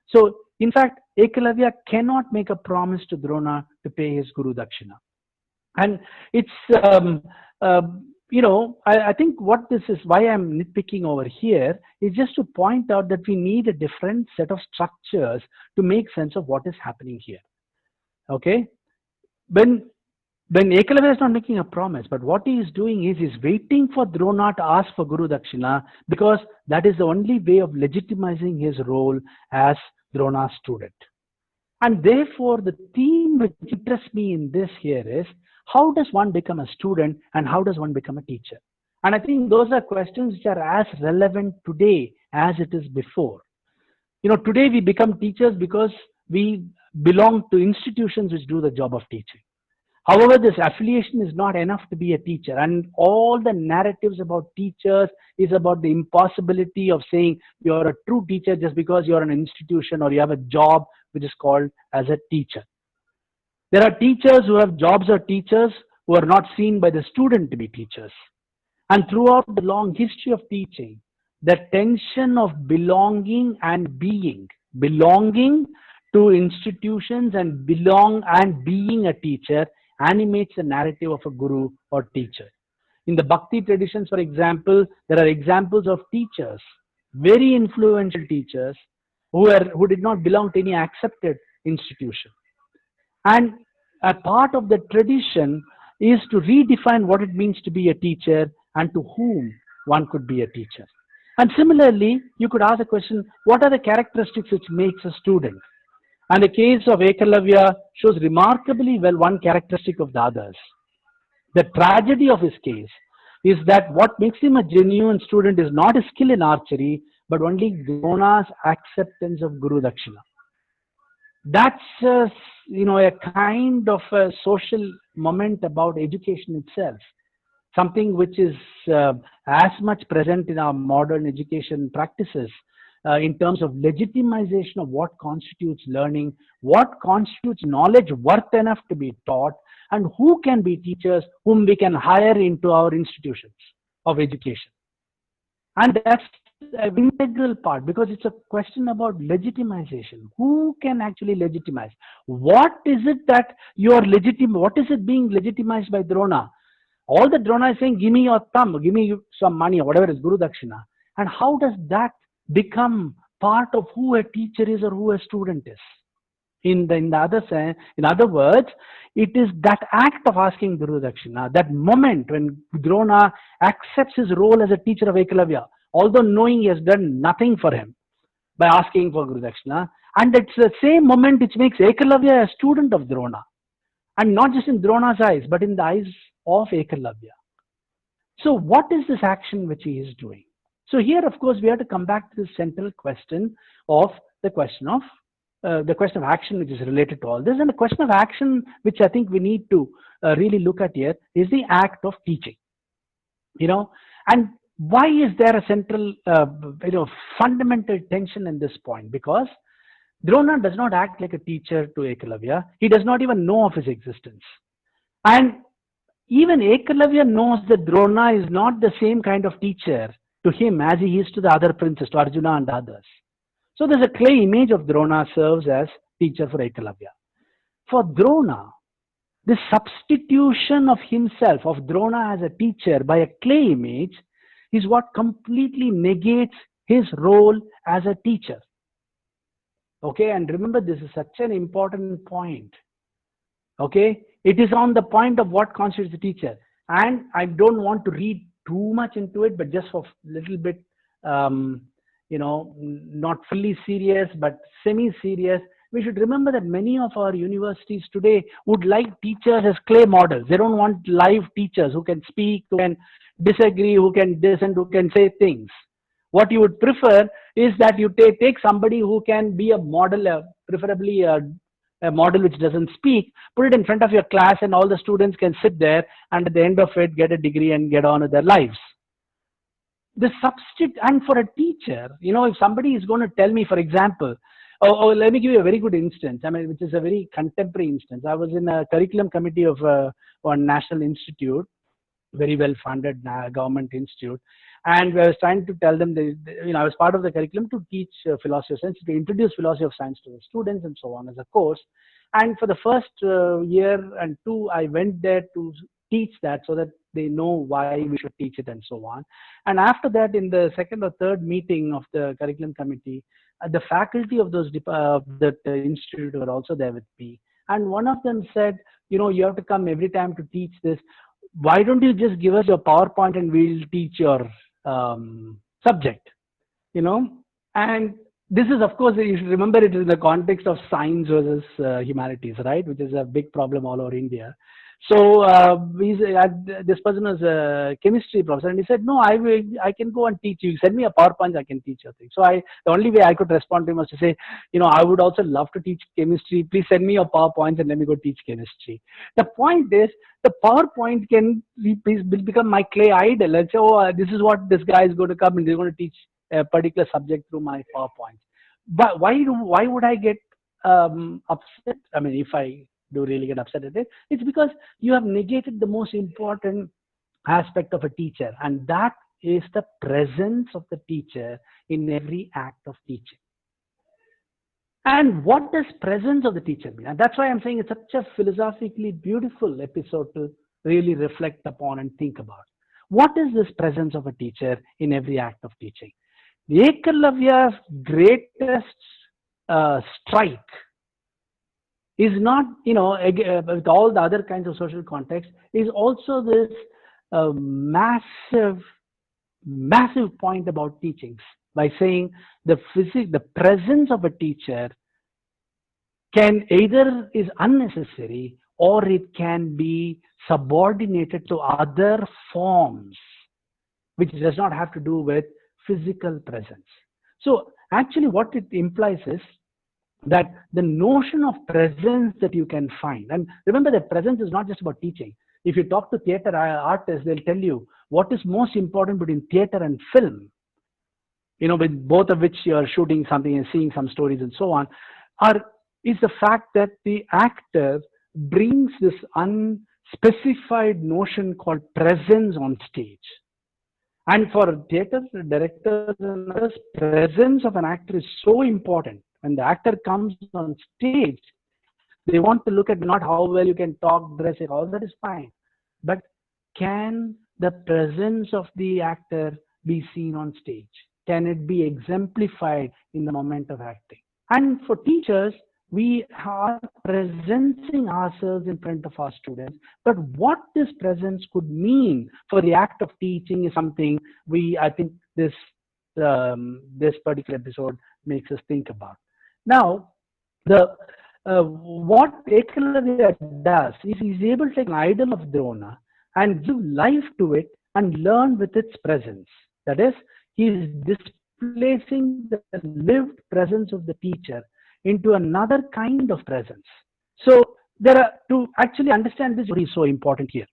So, in fact, Ekalavya cannot make a promise to Drona to pay his Guru Dakshina. And it's, I think what this is, why I'm nitpicking over here, is just to point out that we need a different set of structures to make sense of what is happening here. Okay? When Ekalavya is not making a promise, but what he is doing is he's waiting for Drona to ask for Guru Dakshina, because that is the only way of legitimizing his role as Drona's student. And therefore, the theme which interests me in this here is, how does one become a student and how does one become a teacher? And I think those are questions which are as relevant today as it is before. Today we become teachers because we belong to institutions which do the job of teaching. However, this affiliation is not enough to be a teacher, and all the narratives about teachers is about the impossibility of saying you're a true teacher just because you're an institution or you have a job which is called as a teacher. There are teachers who have jobs as teachers who are not seen by the student to be teachers. And throughout the long history of teaching, the tension of belonging and being, belonging to institutions and being a teacher animates the narrative of a guru or teacher. In the Bhakti traditions, for example, there are examples of teachers, very influential teachers, who did not belong to any accepted institution. And a part of the tradition is to redefine what it means to be a teacher and to whom one could be a teacher. And similarly, you could ask the question, what are the characteristics which makes a student? And the case of Ekalavya shows remarkably well one characteristic of the others. The tragedy of his case is that what makes him a genuine student is not his skill in archery, but only Drona's acceptance of Guru Dakshina. That's a kind of a social moment about education itself, something which is as much present in our modern education practices in terms of legitimization of what constitutes learning, what constitutes knowledge worth enough to be taught, and who can be teachers whom we can hire into our institutions of education. And that's an integral part because it's a question about legitimization. Who can actually legitimize? What is it that you are what is it being legitimized by Drona? All the Drona is saying, give me your thumb, give me some money or whatever is Guru Dakshina. And how does that become part of who a teacher is or who a student is? In the other sense, in other words, it is that act of asking Guru Dakshina, that moment when Drona accepts his role as a teacher of Ekalavya, although knowing he has done nothing for him by asking for Guru Dakshina, and it's the same moment which makes Ekalavya a student of Drona, and not just in Drona's eyes, but in the eyes of Ekalavya. So what is this action which he is doing? So here, of course, we have to come back to the central question of the question of action, which is related to all this. And the question of action, which I think we need to really look at here, is the act of teaching. And why is there a central, fundamental tension in this point? Because Drona does not act like a teacher to Ekalavya. He does not even know of his existence. And even Ekalavya knows that Drona is not the same kind of teacher to him as he is to the other princes, to Arjuna and others. So there's a clay image of Drona serves as teacher for Ekalavya. For Drona, the substitution of himself, of Drona as a teacher by a clay image, is what completely negates his role as a teacher. Okay, and remember, this is such an important point. Okay, it is on the point of what constitutes a teacher. And I don't want to read too much into it, but just for a little bit, not fully serious, but semi-serious, we should remember that many of our universities today would like teachers as clay models. They don't want live teachers who can speak, who can disagree, who can dissent, who can say things. What you would prefer is that you take somebody who can be a model, preferably a model which doesn't speak, put it in front of your class, and all the students can sit there and at the end of it get a degree and get on with their lives. The substitute, and for a teacher, if somebody is going to tell me, for example, let me give you a very good instance, which is a very contemporary instance. I was in a curriculum committee of one national institute, very well funded government institute, and I was trying to tell them I was part of the curriculum to teach philosophy of science, to introduce philosophy of science to the students and so on as a course. And for the first year and two, I went there to teach that so that they know why we should teach it and so on. And after that, in the second or third meeting of the curriculum committee, the faculty of that institute were also there with me. And one of them said, you have to come every time to teach this. Why don't you just give us your PowerPoint and we'll teach your subject, And this is, of course, you should remember it is in the context of science versus humanities, right? Which is a big problem all over India. So this person was a chemistry professor, and he said, "No, I can go and teach you. Send me a PowerPoint, I can teach your thing." So the only way I could respond to him was to say, I would also love to teach chemistry. Please send me your PowerPoints and let me go teach chemistry. The point is, the PowerPoint can become my clay idol. Let's say, this is what this guy is going to come and they're going to teach a particular subject through my PowerPoint. But why would I get upset? If I do really get upset at it, it's because you have negated the most important aspect of a teacher, and that is the presence of the teacher in every act of teaching. And what does presence of the teacher mean? And that's why I'm saying it's such a philosophically beautiful episode to really reflect upon and think about. What is this presence of a teacher in every act of teaching? The Ekalavya's greatest strike is not, with all the other kinds of social context, is also this massive point about teachings, by saying the presence of a teacher can either is unnecessary or it can be subordinated to other forms, which does not have to do with physical presence. So actually what it implies is that the notion of presence that you can find, and remember that presence is not just about teaching. If you talk to theater artists, they'll tell you what is most important between theater and film, with both of which you are shooting something and seeing some stories and so on, is the fact that the actor brings this unspecified notion called presence on stage. And for theater directors and others, presence of an actor is so important. When the actor comes on stage, they want to look at not how well you can talk, dress, all that is fine. But can the presence of the actor be seen on stage? Can it be exemplified in the moment of acting? And for teachers, we are presenting ourselves in front of our students. But what this presence could mean for the act of teaching is something I think this particular episode makes us think about. Now, what Ekalavya does is he's able to take an idol of Drona and give life to it and learn with its presence. That is, he is displacing the lived presence of the teacher into another kind of presence. So to actually understand this is so important here.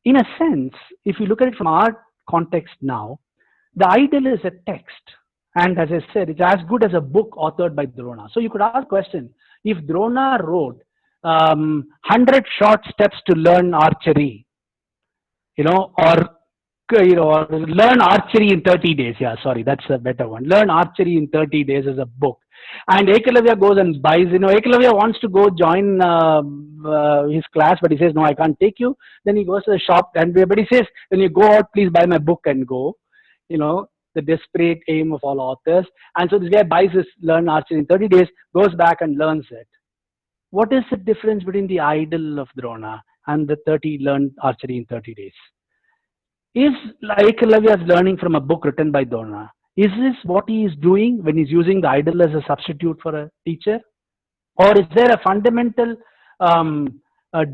In a sense, if you look at it from our context now, the idol is a text. And as I said, it's as good as a book authored by Drona. So you could ask the question, if Drona wrote 100 short steps to learn archery, or learn archery in 30 days. Yeah, sorry, that's a better one. Learn archery in 30 days as a book. And Ekalavya goes and buys, Ekalavya wants to go join his class, but he says, no, I can't take you. Then he goes to the shop, but he says, when you go out, please buy my book and go. The desperate aim of all authors. And so this guy buys this Learn Archery in 30 days, goes back and learns it. What is the difference between the idol of Drona and the 30 Learn Archery in 30 days? Is Ekalavya learning from a book written by Drona? Is this what he is doing when he's using the idol as a substitute for a teacher? Or is there a fundamental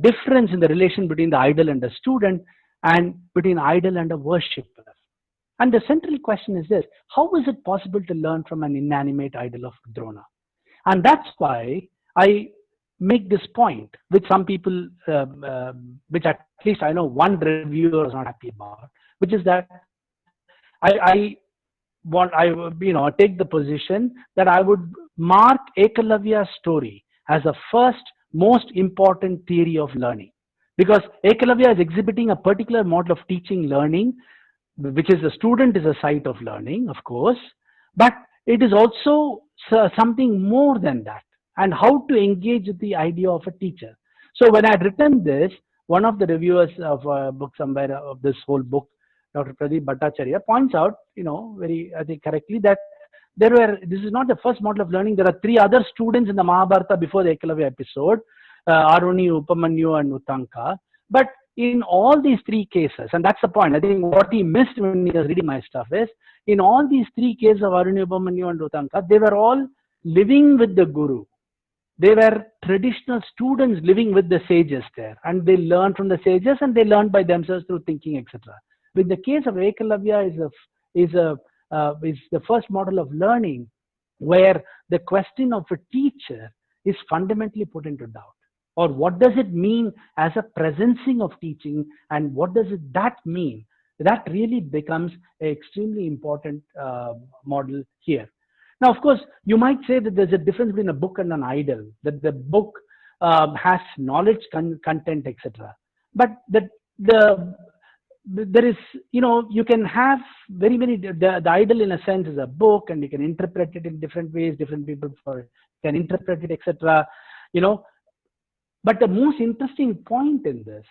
difference in the relation between the idol and the student and between idol and a worshipper? And the central question is this: how is it possible to learn from an inanimate idol of Drona? And that's why I make this point, which some people, which at least I know one reviewer is not happy about, which is that I take the position that I would mark Ekalavya's story as the first most important theory of learning, because Ekalavya is exhibiting a particular model of teaching learning, which is the student is a site of learning, of course, but it is also something more than that, and how to engage with the idea of a teacher. So when I had written this, one of the reviewers of a book somewhere of this whole book, Dr. Pradeep Bhattacharya, points out, very, I think correctly, that this is not the first model of learning. There are 3 other students in the Mahabharata before the Ekalavya episode, Aruni, Upamanyu and Uttanka. But in all these 3 cases, and that's the point, I think what he missed when he was reading my stuff is, in all these 3 cases of Aruni, Upamanyu and Uttanka, they were all living with the Guru. They were traditional students living with the sages there, and they learned from the sages and they learned by themselves through thinking, etc. With the case of Ekalavya is the first model of learning where the question of a teacher is fundamentally put into doubt. Or what does it mean as a presencing of teaching, and what does that mean? That really becomes an extremely important model here. Now, of course, you might say that there's a difference between a book and an idol, that the book has knowledge content, etc. But there is, you can have very many, the idol in a sense is a book, and you can interpret it in different ways, different people can interpret it, etc. But the most interesting point in this,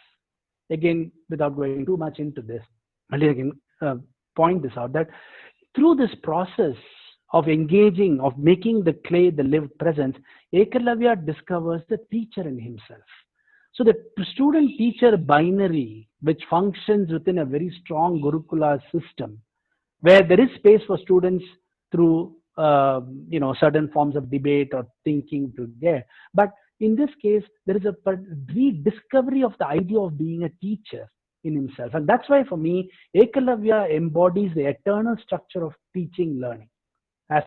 again, without going too much into this, I'll again point this out, that through this process of engaging, of making the clay the lived presence, Ekalavya discovers the teacher in himself. So the student-teacher binary, which functions within a very strong Gurukula system, where there is space for students through certain forms of debate or thinking to get, but in this case, there is a rediscovery of the idea of being a teacher in himself. And that's why for me, Ekalavya embodies the eternal structure of teaching learning, as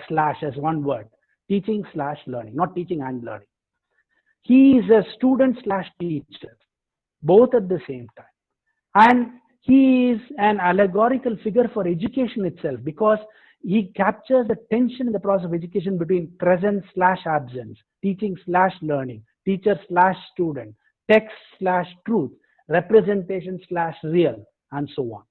one word, teaching / learning, not teaching and learning. He is a student / teacher, both at the same time. And he is an allegorical figure for education itself, because he captures the tension in the process of education between presence / absence, teaching / learning, teacher / student, text / truth, representation / real, and so on.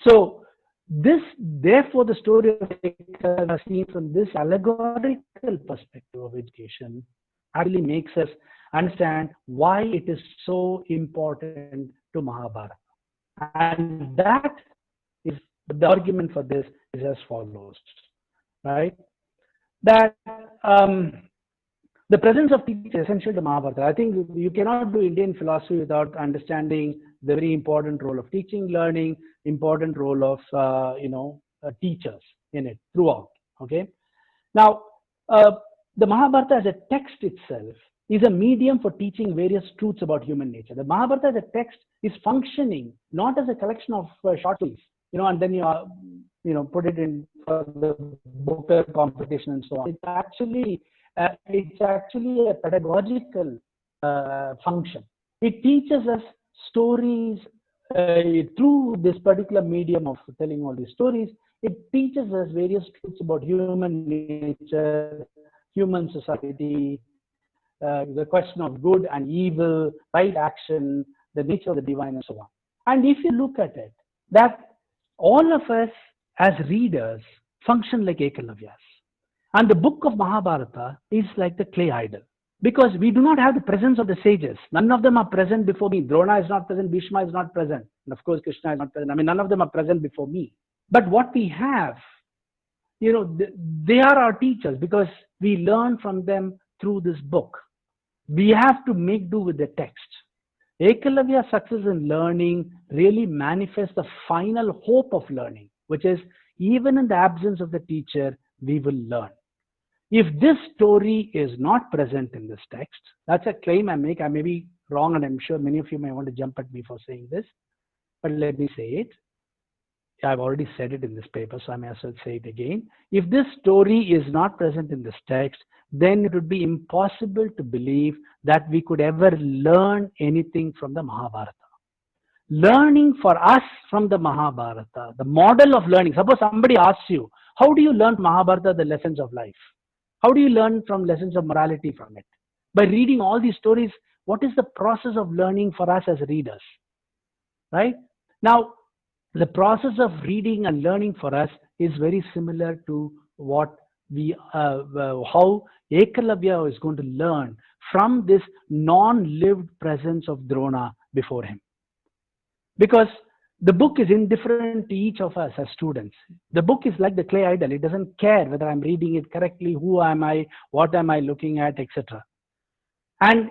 So Therefore, the story of Ekalavya seen from this allegorical perspective of education actually makes us understand why it is so important to Mahabharata. And that is the argument for this is as follows, right? That the presence of teachers is essential to Mahabharata. I think you cannot do Indian philosophy without understanding the very important role of teaching, learning, important role of teachers in it throughout. Okay. Now, the Mahabharata as a text itself is a medium for teaching various truths about human nature. The Mahabharata as a text is functioning not as a collection of short stories, and then you put it in for the Booker competition and so on. It's actually a pedagogical function. It teaches us stories through this particular medium of telling all these stories. It teaches us various truths about human nature, human society, the question of good and evil, right action, the nature of the divine, and so on. And if you look at it, that all of us as readers function like Ekalavyas. And the book of Mahabharata is like the clay idol. Because we do not have the presence of the sages. None of them are present before me. Drona is not present, Bhishma is not present. And of course, Krishna is not present. I mean, none of them are present before me. But what we have, they are our teachers because we learn from them through this book. We have to make do with the text. Ekalavya's success in learning really manifests the final hope of learning, which is even in the absence of the teacher, we will learn. If this story is not present in this text, that's a claim I make. I may be wrong, and I'm sure many of you may want to jump at me for saying this, but let me say it. I've already said it in this paper, so I may as well say it again. If this story is not present in this text, then it would be impossible to believe that we could ever learn anything from the Mahabharata. Learning for us from the Mahabharata, the model of learning. Suppose somebody asks you, how do you learn Mahabharata the lessons of life? How do you learn from lessons of morality from it? By reading all these stories, what is the process of learning for us as readers? Right? Now, the process of reading and learning for us is very similar to what how Ekalavya is going to learn from this non-lived presence of Drona before him. Because the book is indifferent to each of us as students. The book is like the clay idol. It doesn't care whether I'm reading it correctly, who am I, what am I looking at, etc. And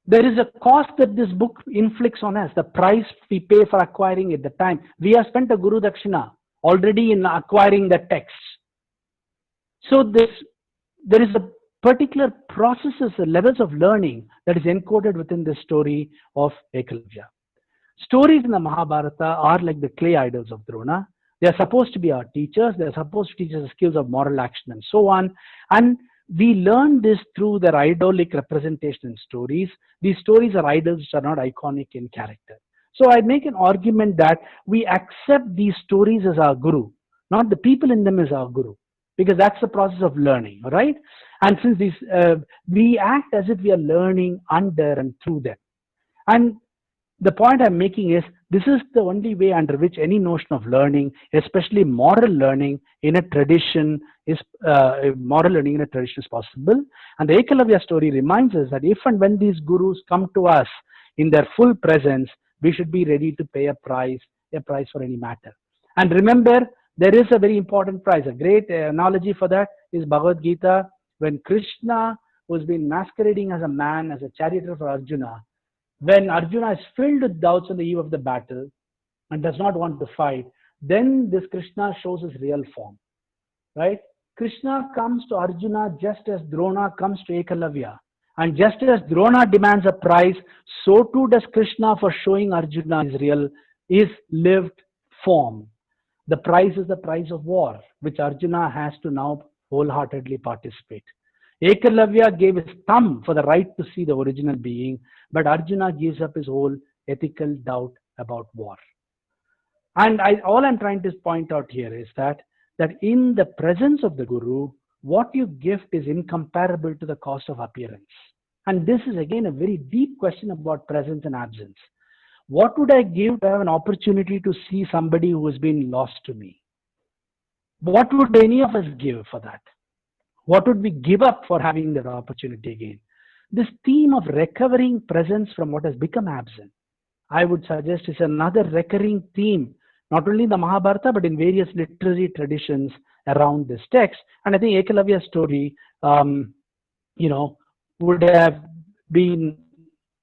there is a cost that this book inflicts on us, the price we pay for acquiring it, the time. We have spent a Guru Dakshina already in acquiring the text. So there is a particular processes, levels of learning that is encoded within this story of Ekalavya. Stories in the Mahabharata are like the clay idols of Drona. They are supposed to be our teachers. They are supposed to teach us the skills of moral action and so on. And we learn this through their idolic representation in stories. These stories are idols which are not iconic in character. So I make an argument that we accept these stories as our guru, not the people in them as our guru, because that's the process of learning, right? And since these, we act as if we are learning under and through them. And the point I'm making is this is the only way under which any notion of learning, especially moral learning in a tradition, is possible. And the Ekalavya story reminds us that if and when these gurus come to us in their full presence, we should be ready to pay a price for any matter. And remember, there is a very important price. A great analogy for that is Bhagavad-Gita, when Krishna was been masquerading as a man, as a charioteer for Arjuna. When Arjuna is filled with doubts on the eve of the battle and does not want to fight, then this Krishna shows his real form, right? Krishna comes to Arjuna just as Drona comes to Ekalavya. And just as Drona demands a price, so too does Krishna for showing Arjuna his lived form. The price is the price of war, which Arjuna has to now wholeheartedly participate. Ekalavya gave his thumb for the right to see the original being, but Arjuna gives up his whole ethical doubt about war. And all I'm trying to point out here is that in the presence of the Guru, what you gift is incomparable to the cost of appearance. And this is again a very deep question about presence and absence. What would I give to have an opportunity to see somebody who has been lost to me? What would any of us give for that? What would we give up for having that opportunity again? This theme of recovering presence from what has become absent, I would suggest, is another recurring theme, not only in the Mahabharata, but in various literary traditions around this text. And I think Ekalavya's story, would have been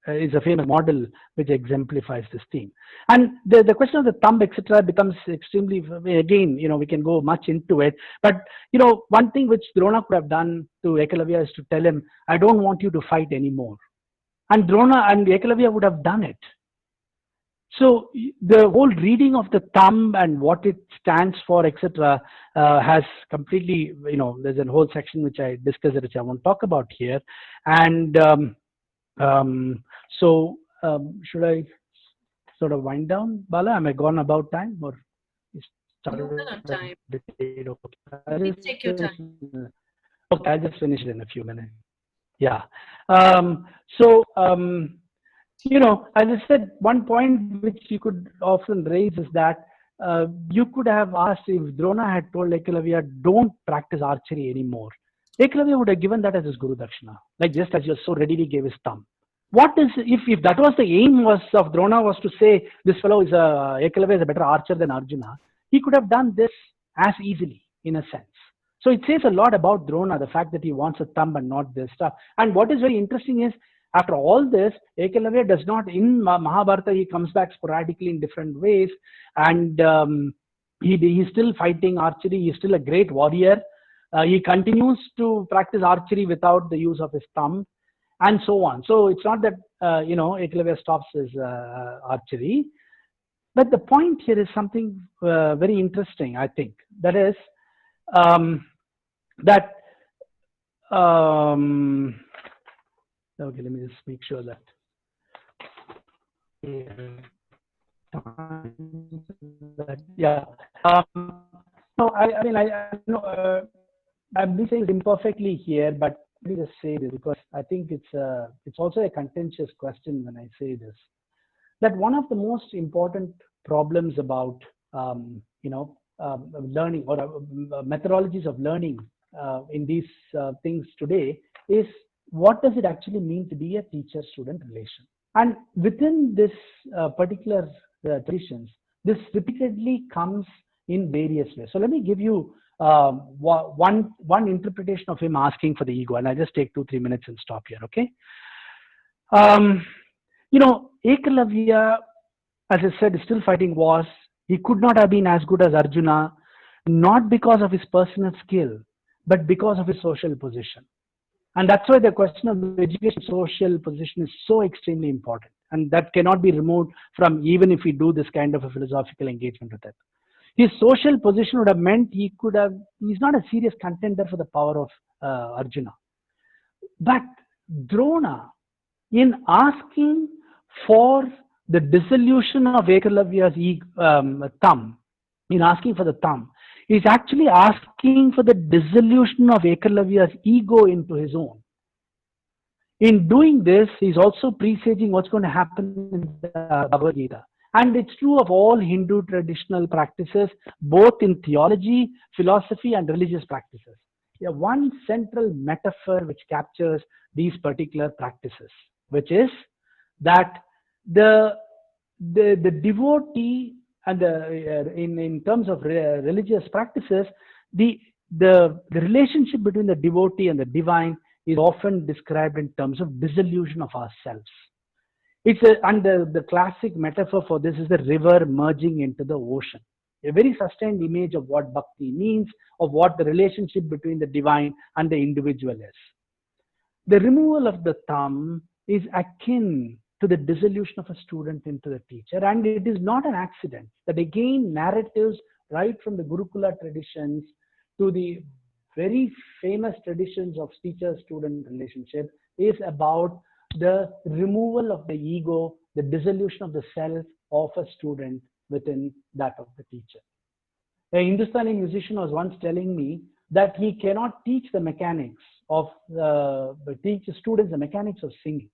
is a famous model which exemplifies this theme. And the question of the thumb, etc., becomes extremely, again, we can go much into it. But, one thing which Drona could have done to Ekalavya is to tell him, I don't want you to fight anymore. And Drona and Ekalavya would have done it. So the whole reading of the thumb and what it stands for, etc., has completely, there's a whole section which I discussed, which I won't talk about here. And should I sort of wind down, Bala? Am I gone about time, or On time. Okay. Please take your time. Okay, I'll just finish it in a few minutes. Yeah. As I said, one point which you could often raise is that you could have asked if Drona had told Ekalavya, don't practice archery anymore. Ekalavya would have given that as his Guru Dakshina, like just as you so readily gave his thumb. What is, if that was the aim of Drona, was to say this fellow is Ekalavya is a better archer than Arjuna, he could have done this as easily, in a sense. So it says a lot about Drona, the fact that he wants a thumb and not this stuff. And what is very interesting is, after all this, Ekalavya does not, in Mahabharata, he comes back sporadically in different ways, and he's still fighting archery. He's still a great warrior. He continues to practice archery without the use of his thumb, and so on. So it's not that Ekalavya stops his archery, but the point here is something very interesting, I think. That is okay, let me just make sure that. Yeah. No, I'm being saying imperfectly here, but let me just say this because I think it's also a contentious question when I say this. That one of the most important problems about learning or methodologies of learning in these things today is, what does it actually mean to be a teacher-student relation? And within this particular traditions, this repeatedly comes in various ways. So let me give you one interpretation of him asking for the ego, and I'll just take 2-3 minutes and stop here, okay? Ekalavya, as I said, is still fighting wars. He could not have been as good as Arjuna, not because of his personal skill, but because of his social position. And that's why the question of education social position is so extremely important. And that cannot be removed from, even if we do this kind of a philosophical engagement with it. His social position would have meant he's not a serious contender for the power of Arjuna. But Drona, in asking for the dissolution of Ekalavya's thumb, in asking for the thumb, he's actually asking for the dissolution of Ekalavya's ego into his own. In doing this, he's also presaging what's going to happen in the Bhagavad-Gita. And it's true of all Hindu traditional practices, both in theology, philosophy, and religious practices. One central metaphor which captures these particular practices, which is that the devotee, and in terms of religious practices, the relationship between the devotee and the divine is often described in terms of dissolution of ourselves. And the classic metaphor for this is the river merging into the ocean. A very sustained image of what bhakti means, of what the relationship between the divine and the individual is. The removal of the thumb is akin to the dissolution of a student into the teacher, and it is not an accident that again narratives right from the Gurukula traditions to the very famous traditions of teacher-student relationship is about the removal of the ego, the dissolution of the self of a student within that of the teacher. A Hindustani musician was once telling me that he cannot teach the mechanics of teach students the mechanics of singing.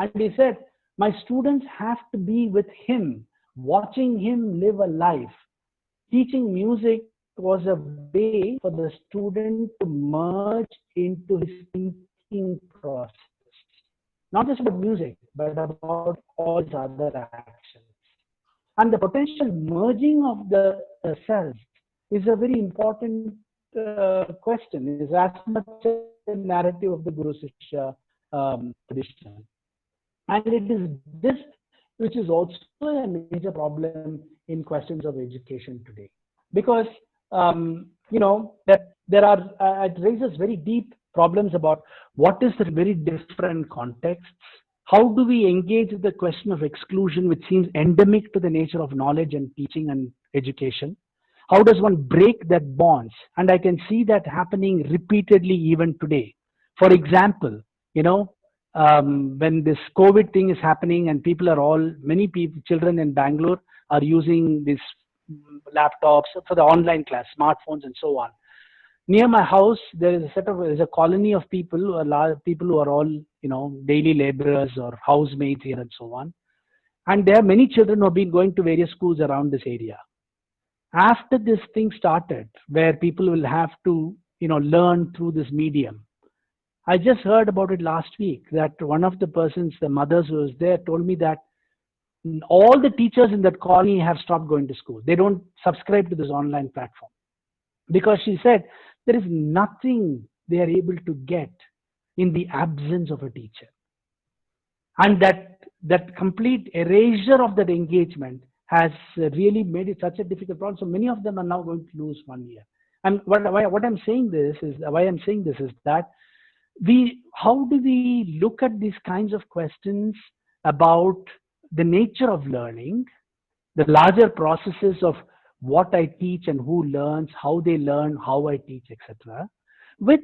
And he said, My students have to be with him, watching him live a life. Teaching music was a way for the student to merge into his thinking process. Not just about music, but about all his other actions. And the potential merging of the selves is a very important question. It is as much a narrative of the Guru Shishya tradition. And it is this which is also a major problem in questions of education today. Because, that there are, it raises very deep problems about what is the very different contexts. How do we engage with the question of exclusion, which seems endemic to the nature of knowledge and teaching and education? How does one break that bonds? And I can see that happening repeatedly even today. For example, when this COVID thing is happening and people are many people, children in Bangalore are using these laptops for the online class, smartphones and so on. Near my house, there's a colony of people who are all, daily laborers or housemates here and so on. And there are many children who have been going to various schools around this area. After this thing started, where people will have to, learn through this medium, I just heard about it last week that one of the persons, the mothers who was there, told me that all the teachers in that colony have stopped going to school. They don't subscribe to this online platform because she said there is nothing they are able to get in the absence of a teacher. And that complete erasure of that engagement has really made it such a difficult problem. So many of them are now going to lose 1 year. And what I'm saying this is that how do we look at these kinds of questions about the nature of learning, the larger processes of what I teach and who learns, how they learn, how I teach, etc., with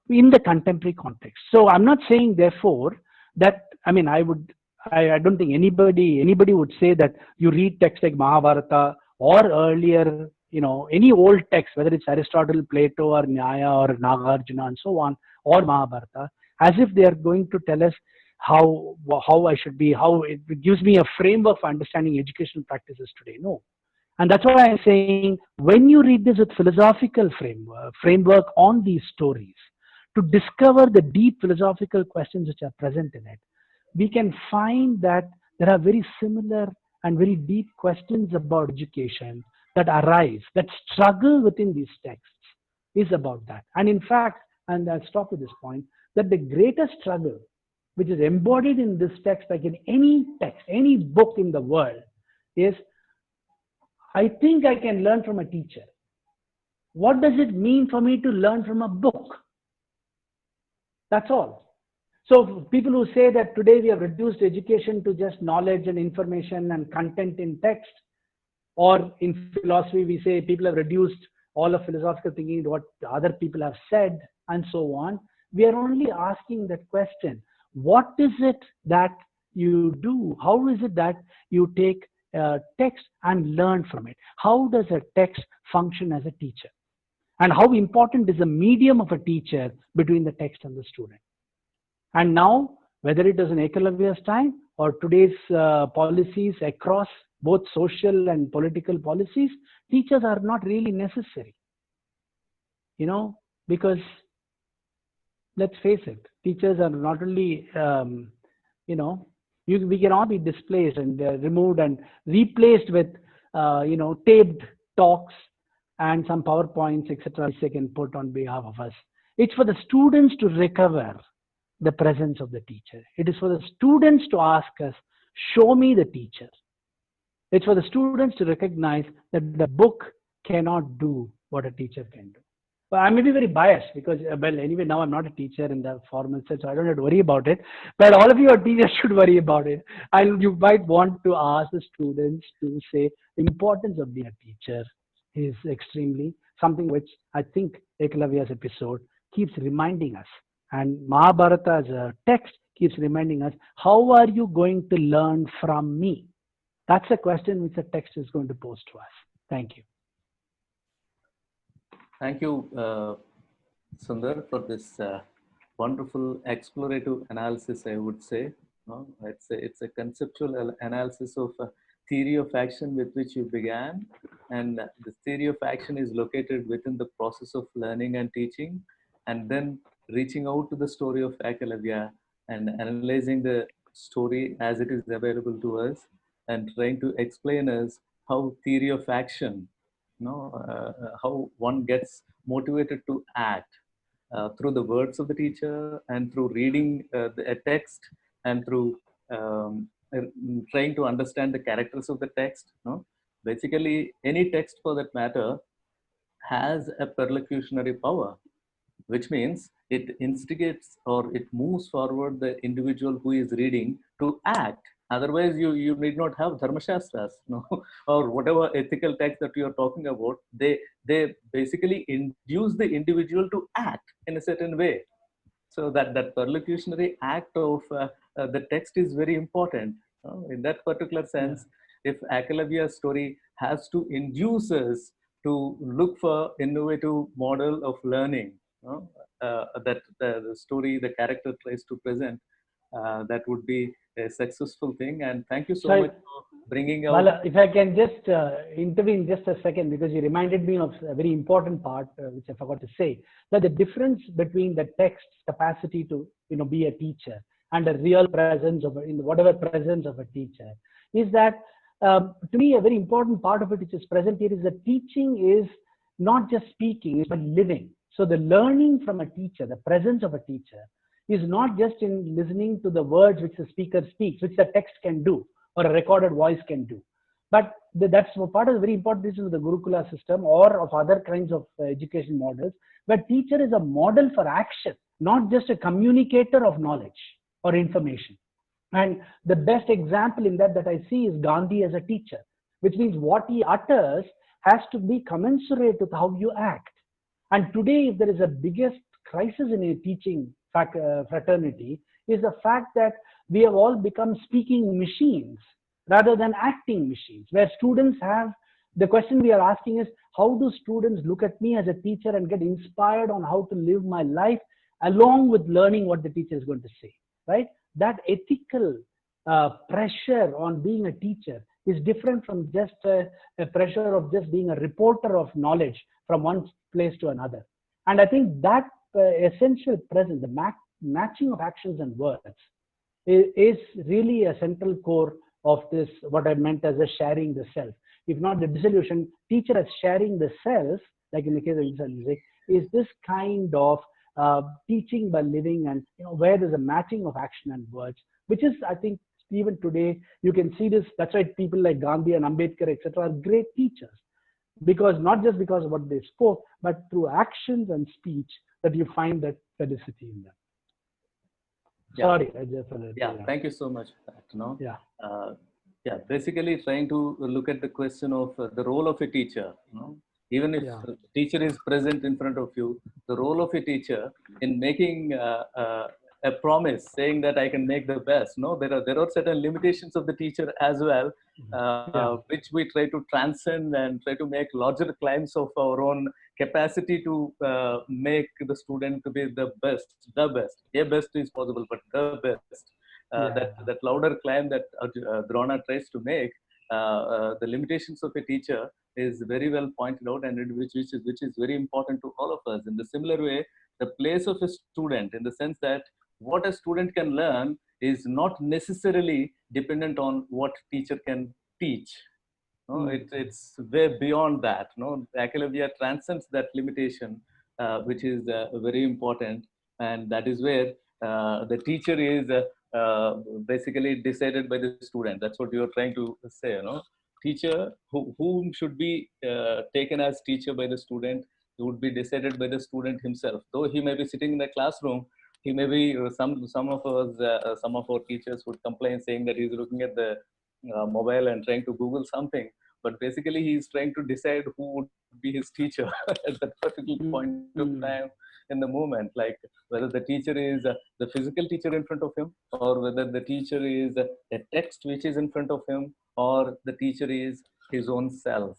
in the contemporary context. So I'm not saying, therefore, that I don't think anybody would say that you read texts like Mahabharata or earlier, any old text, whether it's Aristotle, Plato, or Nyaya, or Nagarjuna, and so on, or Mahabharata, as if they are going to tell us how I should be, how it gives me a framework for understanding educational practices today. No. And that's why I'm saying, when you read this with philosophical framework on these stories, to discover the deep philosophical questions which are present in it, we can find that there are very similar and very deep questions about education that arise, that struggle within these texts is about that. And in fact, and I'll stop with this point, that the greatest struggle which is embodied in this text, like in any text, any book in the world, is I think I can learn from a teacher. What does it mean for me to learn from a book? That's all. So people who say that today we have reduced education to just knowledge and information and content in text, or in philosophy we say people have reduced all of philosophical thinking to what other people have said and so on, we are only asking that question. What is it that you do? How is it that you take text and learn from it? How does a text function as a teacher? And how important is the medium of a teacher between the text and the student? And now, whether it is in Ekalavya's time or today's policies across both social and political policies, teachers are not really necessary. Because let's face it, teachers are not only, we can all be displaced and removed and replaced with, taped talks and some PowerPoints, etc., which they can put on behalf of us. It's for the students to recover the presence of the teacher. It is for the students to ask us, show me the teacher. It's for the students to recognize that the book cannot do what a teacher can do. Well, I may be very biased because, anyway, now I'm not a teacher in the formal sense, so I don't have to worry about it. But all of you are teachers should worry about it. And you might want to ask the students to say the importance of being a teacher is extremely something which I think Ekalavya's episode keeps reminding us. And Mahabharata as a text keeps reminding us, how are you going to learn from me? That's a question which the text is going to pose to us. Thank you. Thank you, Sundar, for this wonderful explorative analysis, I would say. No? It's a conceptual analysis of theory of action with which you began. And the theory of action is located within the process of learning and teaching, and then reaching out to the story of Ekalavya and analyzing the story as it is available to us, and trying to explain us how theory of action, how one gets motivated to act through the words of the teacher, and through reading a text, and through trying to understand the characters of the text. No? Basically, any text for that matter has a perlocutionary power, which means it instigates or it moves forward the individual who is reading to act. Otherwise, you need not have dharmashastras, no? Or whatever ethical text that you are talking about. They basically induce the individual to act in a certain way. So that perlocutionary act of the text is very important. In that particular sense, if Ekalavya's story has to induce us to look for innovative model of learning, that the story, the character tries to present, that would be a successful thing. And thank you so much for bringing out. Bala, if I can just intervene just a second, because you reminded me of a very important part, which I forgot to say, that the difference between the text's capacity to be a teacher and a real presence of in whatever presence of a teacher is that, to me, a very important part of it which is present here is that teaching is not just speaking, but living. So the learning from a teacher, the presence of a teacher, is not just in listening to the words which the speaker speaks, which the text can do, or a recorded voice can do. But that's part of the very important reason of the Gurukula system or of other kinds of education models, where teacher is a model for action, not just a communicator of knowledge or information. And the best example in that I see is Gandhi as a teacher, which means what he utters has to be commensurate with how you act. And today, if there is a biggest crisis in a teaching fraternity, is the fact that we have all become speaking machines rather than acting machines, where students have, the question we are asking is, how do students look at me as a teacher and get inspired on how to live my life along with learning what the teacher is going to say, right? That ethical pressure on being a teacher is different from just a pressure of just being a reporter of knowledge from one place to another. And I think that essential presence, the matching of actions and words, is really a central core of this, what I meant as a sharing the self. If not the dissolution, teacher as sharing the self, like in the case of music, is this kind of teaching by living, and where there's a matching of action and words, which is, I think, even today, you can see this. That's why people like Gandhi and Ambedkar, etc., are great teachers, because not just because of what they spoke, but through actions and speech that you find that felicity in them. Yeah. Sorry, thank you so much for that. Basically trying to look at the question of the role of a teacher. Even if the teacher is present in front of you, the role of a teacher in making a promise, saying that I can make the best. There are certain limitations of the teacher as well, which we try to transcend and try to make larger climbs of our own capacity to make the student to be the best. A best is possible, but the best. That louder climb that Drona tries to make, the limitations of a teacher is very well pointed out, and which is very important to all of us. In the similar way, the place of a student, in the sense that what a student can learn is not necessarily dependent on what teacher can teach. It's way beyond that. Ekalavya transcends that limitation, which is very important, and that is where the teacher is basically decided by the student. That's what you are trying to say. Teacher, whom should be taken as teacher by the student, would be decided by the student himself. Though he may be sitting in the classroom, he may be some of our teachers would complain, saying that he's looking at the mobile and trying to Google something. But basically, he's trying to decide who would be his teacher at that particular point of time in the moment, like whether the teacher is the physical teacher in front of him, or whether the teacher is a text which is in front of him, or the teacher is his own self.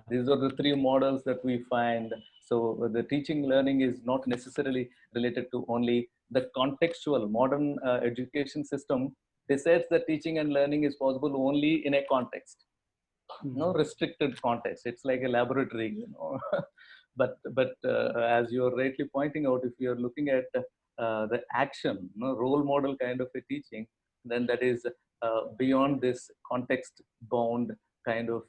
These are the three models that we find So the teaching learning is not necessarily related to only the contextual. Modern education system decides that teaching and learning is possible only in a context, no restricted context. It's like a laboratory, but as you're rightly pointing out, if you're looking at the action, role model kind of a teaching, then that is beyond this context bound kind of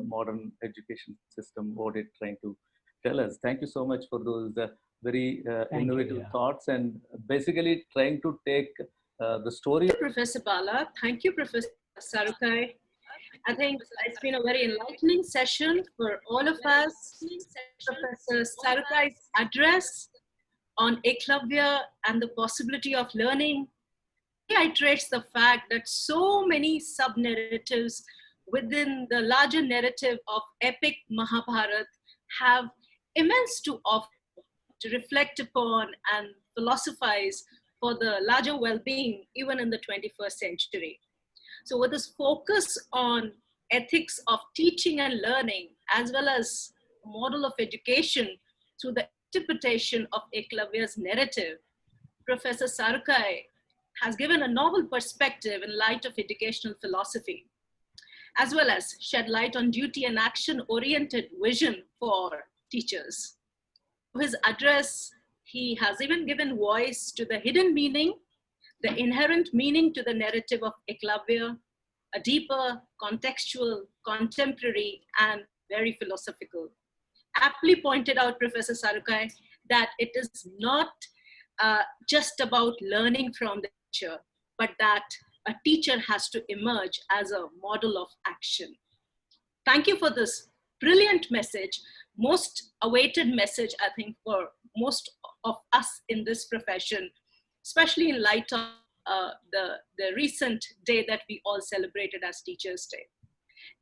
modern education system, what it's trying to tell us. Thank you so much for those very innovative thoughts, and basically trying to take the story. Thank you, Professor Bala. Thank you, Professor Sarukkai. I think it's been a very enlightening session for all of us. Professor Sarukkai's address on Ekalavya and the possibility of learning reiterates the fact that so many sub-narratives within the larger narrative of epic Mahabharata have immense to offer, to reflect upon and philosophize for the larger well-being even in the 21st century. So with this focus on ethics of teaching and learning, as well as a model of education through the interpretation of Ekalavya's narrative, Professor Sarukkai has given a novel perspective in light of educational philosophy, as well as shed light on duty and action-oriented vision for teachers. In his address, he has even given voice to the hidden meaning, the inherent meaning to the narrative of Ekalavya, a deeper, contextual, contemporary, and very philosophical. Aptly pointed out, Professor Sarukkai, that it is not just about learning from the teacher, but that a teacher has to emerge as a model of action. Thank you for this brilliant message, most awaited message, I think, for most of us in this profession, especially in light of the recent day that we all celebrated as Teachers' Day.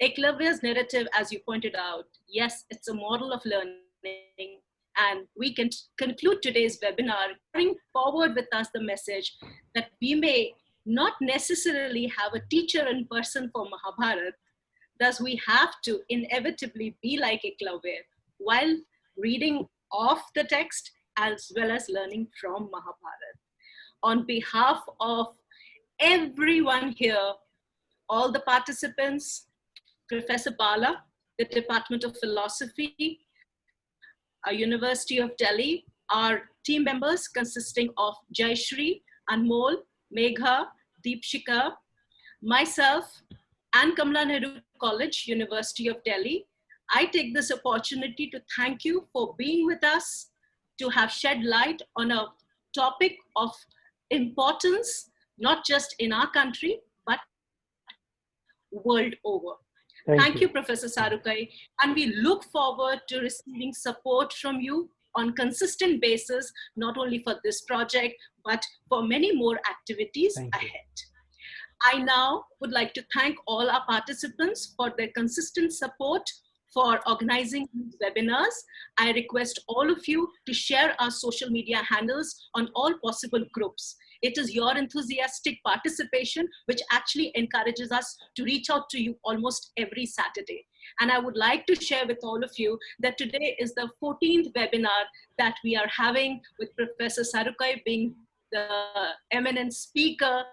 Ekalavya's narrative, as you pointed out, yes, it's a model of learning, and we can conclude today's webinar carrying forward with us the message that we may not necessarily have a teacher in person for Mahabharata, thus we have to inevitably be like Ekalavya while reading off the text as well as learning from Mahabharata. On behalf of everyone here, all the participants, Professor Bala, the Department of Philosophy, University of Delhi, our team members consisting of Jayashree, Anmol, Megha, Deepshika, myself, and Kamala Nehru College, University of Delhi, I take this opportunity to thank you for being with us, to have shed light on a topic of importance, not just in our country, but world over. Thank you, Professor Sarukkai, and we look forward to receiving support from you on consistent basis, not only for this project, but for many more activities ahead. I now would like to thank all our participants for their consistent support for organizing these webinars. I request all of you to share our social media handles on all possible groups. It is your enthusiastic participation which actually encourages us to reach out to you almost every Saturday. And I would like to share with all of you that today is the 14th webinar that we are having with Professor Sarukkai being the eminent speaker.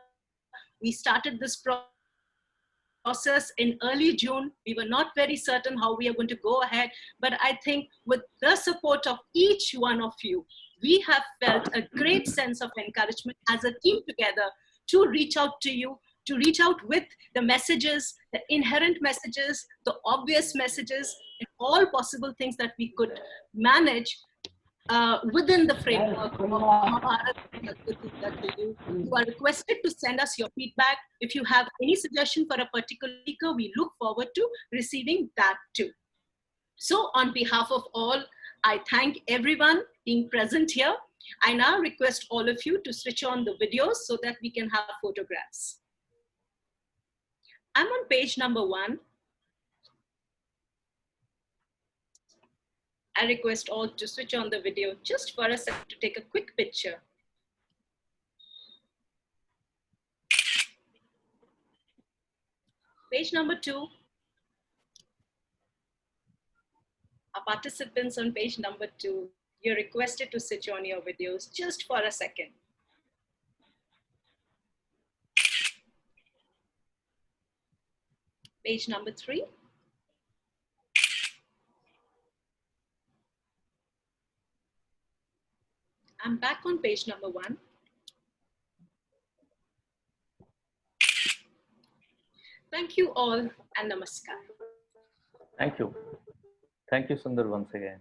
We started this process in early June. We were not very certain how we are going to go ahead, but I think with the support of each one of you, we have felt a great sense of encouragement as a team together to reach out to you, to reach out with the messages, the inherent messages, the obvious messages, and all possible things that we could manage within the framework of Mahabharata. You are requested to send us your feedback. If you have any suggestion for a particular speaker, we look forward to receiving that too. So on behalf of all, I thank everyone being present here. I now request all of you to switch on the videos so that we can have photographs. I'm on page number 1. I request all to switch on the video just for a second to take a quick picture. Page number 2. Our participants on page number 2, you're requested to switch on your videos just for a second. Page number 3. I'm back on page number 1. Thank you all and namaskar. Thank you. Thank you, Sundar, once again.